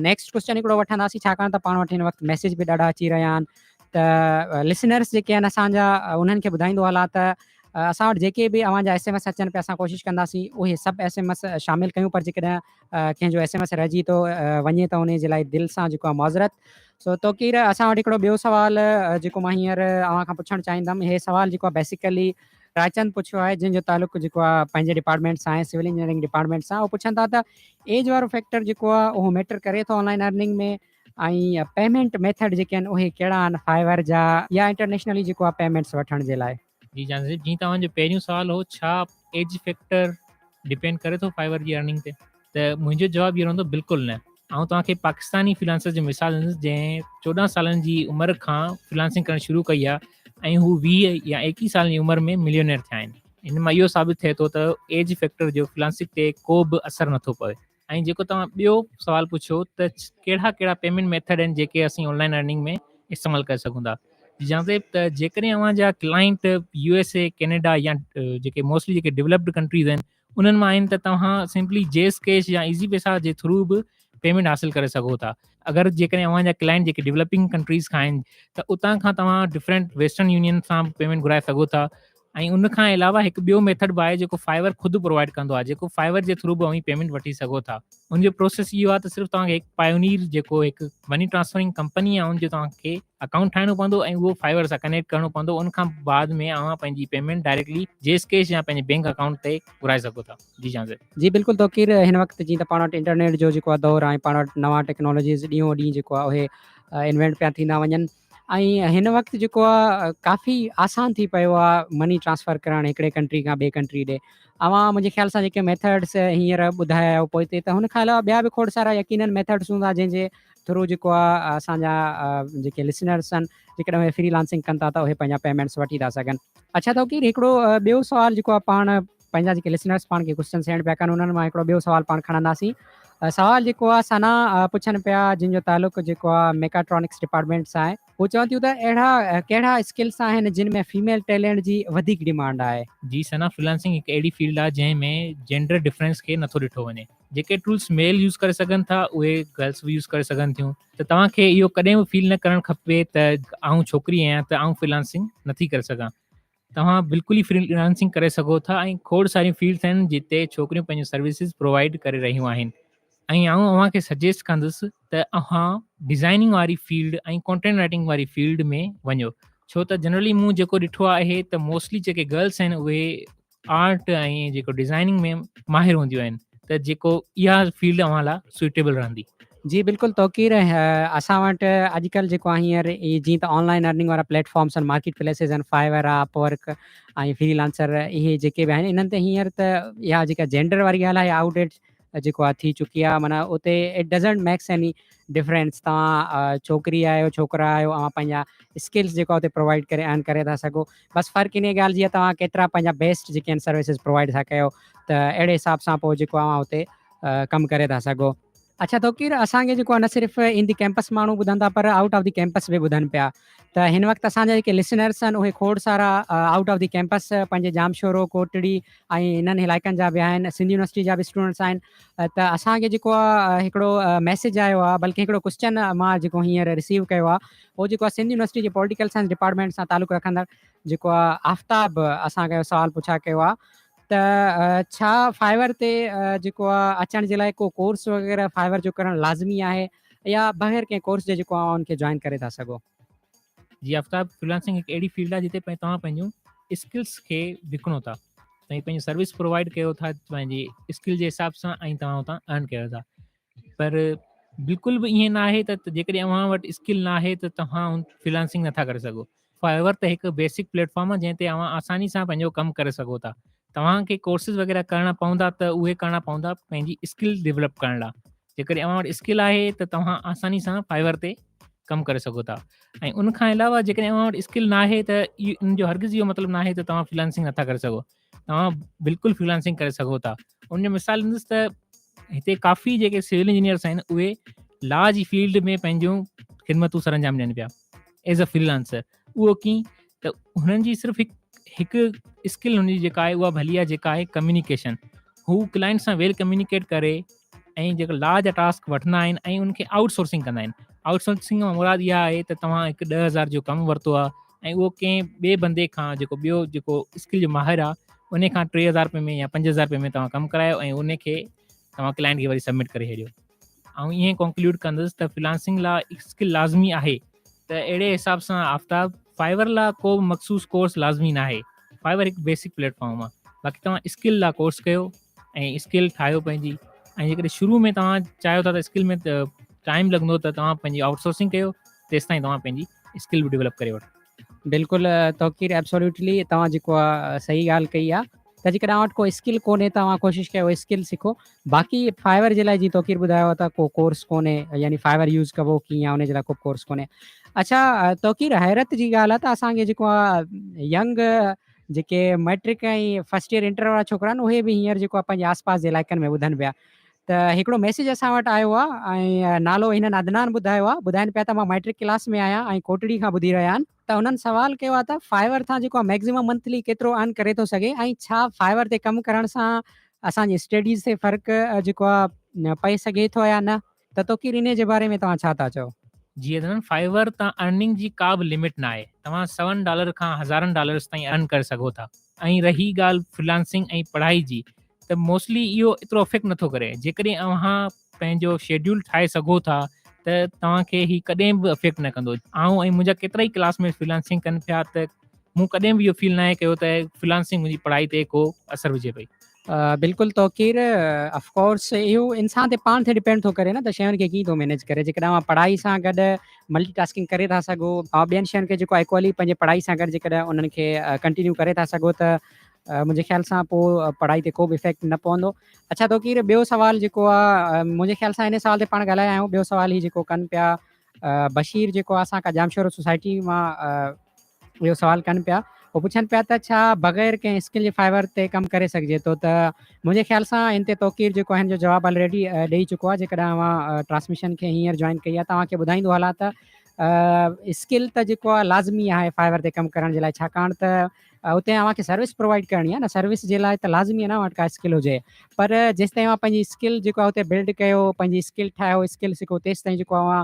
नेक्स्ट क्वेश्चन हिकिड़ो वठंदासीं, छाकाणि त पाण वटि हिन वक़्तु मैसेज बि ॾाढा अची रहिया आहिनि। त लिसनर्स जेके आहिनि असांजा उन्हनि खे ॿुधाईंदो हलां त असां वटि जेके बि अव्हांजा SMS अचनि पिया असां कोशिशि कंदासीं उहे सभु SMS शामिलु कयूं, पर जेकॾहिं कंहिंजो SMS रहिजी थो वञे त उन जे लाइ दिलि सां जेको आहे मौज़रत। सो तौकीर असां वटि हिकिड़ो ॿियो सुवाल जेको मां हींअर अव्हां खां पुछणु चाहींदमि, इहे सुवाल जेको आहे बेसिकली रायचंद पुछियो आहे जंहिंजो तालुक़ु जेको आहे पंहिंजे डिपार्टमेंट सां आहे, सिविल इंजीनियरिंग डिपार्टमेंट सां। उहो पुछनि था त एज वारो फैक्टर जेको आहे उहो मैटर करे थो ऑनलाइन अर्निंग में, ऐं पेमेंट मेथड जेके आहिनि उहे कहिड़ा आहिनि फाइवर जा या इंटरनेशनली जेको आहे पेमेंट्स वठण जे लाइ। जी जान जी तव्हांजो पहिरियों सुवाल हो छा एज फैक्टर डिपेंड करे थो फाइवर जी अर्निंग ते, त मुंहिंजो जवाबु इहो रहंदो बिल्कुलु न। ऐं तव्हांखे पाकिस्तानी फ्रीलांसर जी मिसाल ॾींदुसि जंहिं 14 सालनि जी उमिरि खां फ्रीलांसिंग करणु शुरू कई आहे ऐं हू 20 या 21 साल जी उमिरि में मिलियनेयर थिया आहिनि। इन मां इहो साबित थिए थो त एज फैक्टर जो फ्रीलांसिंग ते को बि असरु नथो पए। ऐं जेको तव्हां ॿियो सुवाल पुछियो त कहिड़ा कहिड़ा पेमेंट मेथड आहिनि जेके असीं ऑनलाइन अर्निंग में इस्तेमालु करे सघूं था। जंहिं त जेकॾहिं अव्हां जा क्लाइंट USA कैनेडा या जेके मोस्टली जेके डेवलप्ड कंट्रीज़ आहिनि उन्हनि मां आहिनि त तव्हां सिंपली जेस कैश या ईज़ी पैसा जे थ्रू बि पेमेंट हासिलु करे सघो था। अगरि जेकॾहिं अव्हां जा क्लाइंट जेके डेवलपिंग कंट्रीज़ खां आहिनि त उतां खां तव्हां डिफरेंट वेस्टर्न यूनियन सां पेमेंट घुराए सघो था। ऐं उन खां अलावा हिकु ॿियो मेथड बि आहे जेको फाइवर ख़ुदि प्रोवाइड कंदो आहे, जेको फाइवर जे थ्रू बि अव्हीं पेमेंट वठी सघो था। उनजो प्रोसेस इहो आहे त सिर्फ़ु तव्हांखे हिकु पायोनीर जेको हिकु मनी ट्रांसफरिंग कंपनी आहे उनजो तव्हांखे अकाउंट ठाहिणो पवंदो ऐं उहो फाइवर सां कनेक्ट करिणो पवंदो। उन खां बाद में अव्हां पंहिंजी पेमेंट डायरेक्टली जेस कैश या पंहिंजे बैंक अकाउंट ते घुराए सघो था। जी जान जी बिल्कुलु तोकीर, हिन वक़्तु जीअं त पाण वटि इंटरनेट जो जेको आहे दौरु आहे, पाण वटि नवां टेक्नोलॉजीज़ ॾींहों ॾींहुं जेको आहे उहे इन्वेंट पिया थींदा वञनि। ऐं हिन वक़्तु जेको आहे काफ़ी आसान थी पियो आहे मनी ट्रांसफ़र करणु हिकिड़े कंट्री खां ॿिए कंट्री ॾे। अव्हां मुंहिंजे ख़्याल सां जेके मेथड्स हींअर ॿुधाया आहियो पोइ हिते, त हुन खां अलावा ॿिया बि खोड़ सारा यकीनन मेथड्स हूंदा जंहिंजे थ्रू जेको आहे असांजा जेके लिसनर्स आहिनि जेकॾहिं उहे फ्रीलांसिंग कनि था त उहे पंहिंजा पेमेंट्स वठी था सघनि। अच्छा तोकीर, हिकिड़ो ॿियो सुवाल जेको आहे पाण पंहिंजा जेके लिसनर्स पाण खे क्वेश्चन सेंड पिया कनि उन्हनि मां हिकिड़ो ॿियो सुवाल पाण खणंदासीं। सुवाल जेको आहे सना पुछनि पिया जंहिंजो तालुक़ु जेको आहे मेकाट्रॉनिक्स डिपार्टमेंट सां आहे। हू चवनि थियूं त अहिड़ा कहिड़ा स्किल्स आहिनि जिन में फीमेल टैलेंट जी वधीक डिमांड आहे। जी सना, फ्रीलांसिंग हिकु अहिड़ी फील्ड आहे जंहिं में जेंडर डिफरेंस खे नथो ॾिठो वञे। जेके टूल्स मेल यूज़ करे सघनि था उहे गर्ल्स बि यूज़ करे सघनि थियूं। त तव्हांखे इहो कॾहिं बि फील न करणु खपे त आउं छोकिरी आहियां त आउं फ्रीलांसिंग नथी करे सघां। तव्हां बिल्कुलु ई फ्रीलांसिंग करे सघो था ऐं खोड़ सारियूं फील्ड्स आहिनि जिते छोकिरियूं पंहिंजूं सर्विसिस प्रोवाइड करे रहियूं आहिनि। ऐं आउं अव्हांखे सजेस्ट कंदुसि त अव्हां डिज़ाइनिंग वारी फील्ड ऐं कॉन्टेंट राइटिंग वारी फील्ड में वञो। छो त जनरली मूं जेको ॾिठो आहे त मोस्टली जेके गर्ल्स आहिनि उहे आर्ट ऐं जेको डिज़ाइनिंग में माहिर हूंदियूं आहिनि, त जेको इहा फील्ड अव्हां लाइ सुइटेबल रहंदी। जी बिल्कुलु तोकीर, असां वटि अॼुकल्ह जेको आहे हींअर जीअं त ऑनलाइन अर्निंग वारा प्लेटफॉर्म्स आहिनि, मार्केट प्लेसिस आहिनि, फाइवर आहे, अपवर्क ऐं फ्रीलांसर, इहे जेके बि आहिनि इन्हनि ते हींअर त इहा जेका जेंडर वारी ॻाल्हि आहे आउटडेट जेको आहे थी चुकी आहे। माना उते it doesn't makes any difference, तव्हां छोकिरी आहियो छोकिरा आहियो, तव्हां पंहिंजा स्किल्स जेको आहे उते प्रोवाइड करे अर्न करे था सघो। बसि फ़र्क़ु इन ॻाल्हि जी आहे तव्हां केतिरा पंहिंजा बेस्ट जेके आहिनि सर्विसिस प्रोवाइड था कयो, त अहिड़े हिसाब सां पोइ जेको आहे उते कमु करे था सघो। अच्छा तोकीर, असांखे जेको आहे न सिर्फ़ु इन दी कैंपस माण्हू ॿुधनि था पर आउट ऑफ द कैंपस बि ॿुधनि पिया। त हिन वक़्तु असांजा जेके लिसनर्स आहिनि उहे खोड़ सारा आउट ऑफ द कैंपस पंहिंजे जामशोरो, कोटड़ी ऐं इन्हनि इलाइक़नि जा बि आहिनि, सिंधी यूनिवर्सिटी जा बि स्टूडेंट्स आहिनि। त असांखे जेको आहे हिकिड़ो मैसेज आयो आहे, बल्कि हिकिड़ो क्वेश्चन मां जेको हींअर रिसीव कयो आहे, उहो जेको आहे सिंधी यूनिवर्सिटी जे पॉलिटिकल साइंस डिपार्टमेंट सां तालुक़ु रखंदड़ जेको आहे आफ्ताब असांखे सुवाल पुछा कयो आहे त छा फाइवर ते जेको आहे अचण जे लाइ को कोर्स वग़ैरह फाइवर जो करणु लाज़मी आहे या बग़ैर कंहिं कोर्स जे जेको आहे उनखे जॉइन करे था सघो। जी आफ्ताब, फ्रीलांसिंग हिकु अहिड़ी फील्ड आहे जिते तव्हां पंहिंजूं स्किल्स खे विकिणो था, तव्हां पंहिंजी सर्विस प्रोवाइड कयो था पंहिंजी स्किल जे हिसाब सां ऐं तव्हां हुतां अर्न कयो था। पर बिल्कुलु बि ईअं न आहे त जेकॾहिं अव्हां वटि स्किल न आहे त तव्हां फ्रीलांसिंग नथा करे सघो। फाइवर त हिकु बेसिक प्लेटफॉर्म आहे जंहिं ते अव्हां आसानी सां पंहिंजो कमु करे सघो था। तव्हांखे कोर्सिस वग़ैरह करणा पवंदा त उहे करणा पवंदा पंहिंजी स्किल डेवलप करण लाइ। जेकॾहिं अव्हां वटि स्किल आहे त तव्हां आसानी सां फाइवर ते कमु करे सघो था। ऐं उन खां अलावा जेकॾहिं अव्हां वटि स्किल न आहे त इन जो हरगिज़ इहो मतिलबु न आहे त तव्हां फ्रीलांसिंग नथा करे सघो। तव्हां बिल्कुलु फ्रीलांसिंग करे सघो था। उन जो मिसाल ॾींदुसि त हिते काफ़ी जेके सिविल इंजीनियर्स आहिनि उहे लॉ जी फील्ड में पंहिंजूं ख़िदमतूं सर अंजाम ॾियनि पिया एज़ अ फ्रीलांसर। उहो कीअं त हुननि जी सिर्फ़ु हिकु स्किल हुनजी जेका आहे उहा भली आहे जेका आहे कम्युनिकेशन। हू क्लाइंट सां वेल कम्युनिकेट करे ऐं जेका लॉ जा टास्क वठंदा आहिनि ऐं उनखे आउटसोर्सिंग कंदा आहिनि। आउटसोर्सिंग मां मुराद इहा आहे त तव्हां हिकु 10,000 जो कमु वरितो आहे ऐं उहो कंहिं ॿिए बंदे खां जेको ॿियो जेको स्किल जो माहिर आहे उन खां 3,000 रुपये में या 5,000 रुपये में तव्हां कमु करायो ऐं उनखे तव्हां क्लाइंट खे वरी सबमिट करे छॾियो। ऐं ईअं कंक्लूड कंदुसि त फ्रीलांसिंग लाइ स्किल लाज़मी आहे। त अहिड़े हिसाब सां आफ्ताब फाइवर लाइ को मखसूस कोर्स लाज़मी न आहे। फाइवर हिकु बेसिक प्लेटफॉर्म आहे। बाक़ी तव्हां स्किल लाइ कोर्स कयो ऐं स्किल ठाहियो पंहिंजी, ऐं जेकॾहिं शुरू में तव्हां चाहियो था त स्किल में टाइम लॻंदो त तव्हां पंहिंजी आउटसोर्सिंग कयो, तेसिताईं तव्हां पंहिंजी स्किल बि डेवलप करे वठो। बिल्कुलु तौकीर एब्सोल्युटली तव्हां जेको आहे सही ॻाल्हि कई आहे त जेकॾहिं तव्हां वटि को स्किल कोन्हे तव्हां कोशिशि कयो स्किल सिखो। बाक़ी फाइवर जे लाइ जीअं तौकीर ॿुधायो त को कोर्स कोन्हे, यानी फाइवर यूज़ कबो कीअं उन जे लाइ को कोर्स कोन्हे। अच्छा तौकीर हैरत जी ॻाल्हि आहे त असांखे जेको आहे यंग जेके मैट्रिक ऐं फस्ट ईयर इंटर वारा छोकिरा आहिनि उहे बि हींअर जेको आहे पंहिंजे आसपास जे इलाइक़नि में ॿुधनि पिया। त हिकिड़ो मैसेज असां वटि आयो आहे ऐं नालो हिननि अदनान ॿुधायो आहे, ॿुधाइनि पिया त मां मैट्रिक क्लास में आहियां ऐं कोटड़ी खां ॿुधी रहिया आहिनि। त हुननि सवाल कयो आहे त फाइवर तां जेको आहे मैक्सिमम मंथली केतिरो अर्न करे थो सघे ऐं छा फाइवर ते कमु करण सां असांजी स्टडीज़ ते फ़र्क़ु जेको आहे पए सघे थो या न? त तौकीर इन जे बारे में तव्हां छा था चओ? जीअं त फाइवर तां अर्निंग जी का बि लिमिट न आहे, तव्हां $7 खां $1000 ताईं अर्न करे सघो था। ऐं रही ॻाल्हि फ्रीलांसिंग ऐं पढ़ाई जी, त मोस्टली इहो एतिरो अफेक्ट नथो करे। जेकॾहिं तव्हां पंहिंजो शेड्यूल ठाहे सघो था त तव्हांखे ही कॾहिं बि अफेक्ट न कंदो। ऐं मुंहिंजा केतिरा ई क्लास में फ्रीलांसिंग कनि पिया त मूं कॾहिं बि इहो फील न आहे कयो त फ्रीलांसिंग मुंहिंजी पढ़ाई ते को असरु विझे पई। बिल्कुलु तौकीर ऑफकोर्स इहो इंसान ते पाण ते डिपेंड थो करे न त शयुनि खे कीअं थो मैनेज करे। जेकॾहिं तव्हां पढ़ाई सां गॾु मल्टीटास्किंग करे था सघो ऐं ॿियनि शयुनि खे जेको इक्वली पंहिंजे पढ़ाई सां गॾु जेकॾहिं उन्हनि खे कंटिन्यू करे था सघो त मुंहिंजे ख़्याल सां पोइ पढ़ाई ते को बि इफेक्ट न पवंदो। अच्छा तौकीर ॿियो सुवाल जेको आहे मुंहिंजे ख़्याल सां इन सवाल ते पाण ॻाल्हाया आहियूं। ॿियो सुवाल ही जेको कनि पिया बशीर जेको आहे असां का जामशोर सोसाइटी मां इहो सुवाल कनि पिया, उहो पुछनि पिया त छा बग़ैर कंहिं स्किल जे फाइवर ते कमु करे सघिजे थो? त मुंहिंजे ख़्याल सां इन ते तौकीर जेको आहे हिन जो जवाबु ऑलरेडी ॾेई चुको आहे। जेकॾहिं मां ट्रांसमिशन खे हींअर जॉइन कई आहे तव्हांखे ॿुधाईंदो हलां त स्किल त जेको आहे लाज़मी आहे फाइवर ते कमु करण जे लाइ, छाकाणि त उते तव्हांखे सर्विस प्रोवाइड करणी आहे न। सर्विस जे लाइ त लाज़मी आहे न वटि का स्किल हुजे, पर जेसिताईं पंहिंजी स्किल जेको आहे हुते बिल्ड कयो, पंहिंजी स्किल ठाहियो, स्किल सिखो, तेसिताईं जेको आहे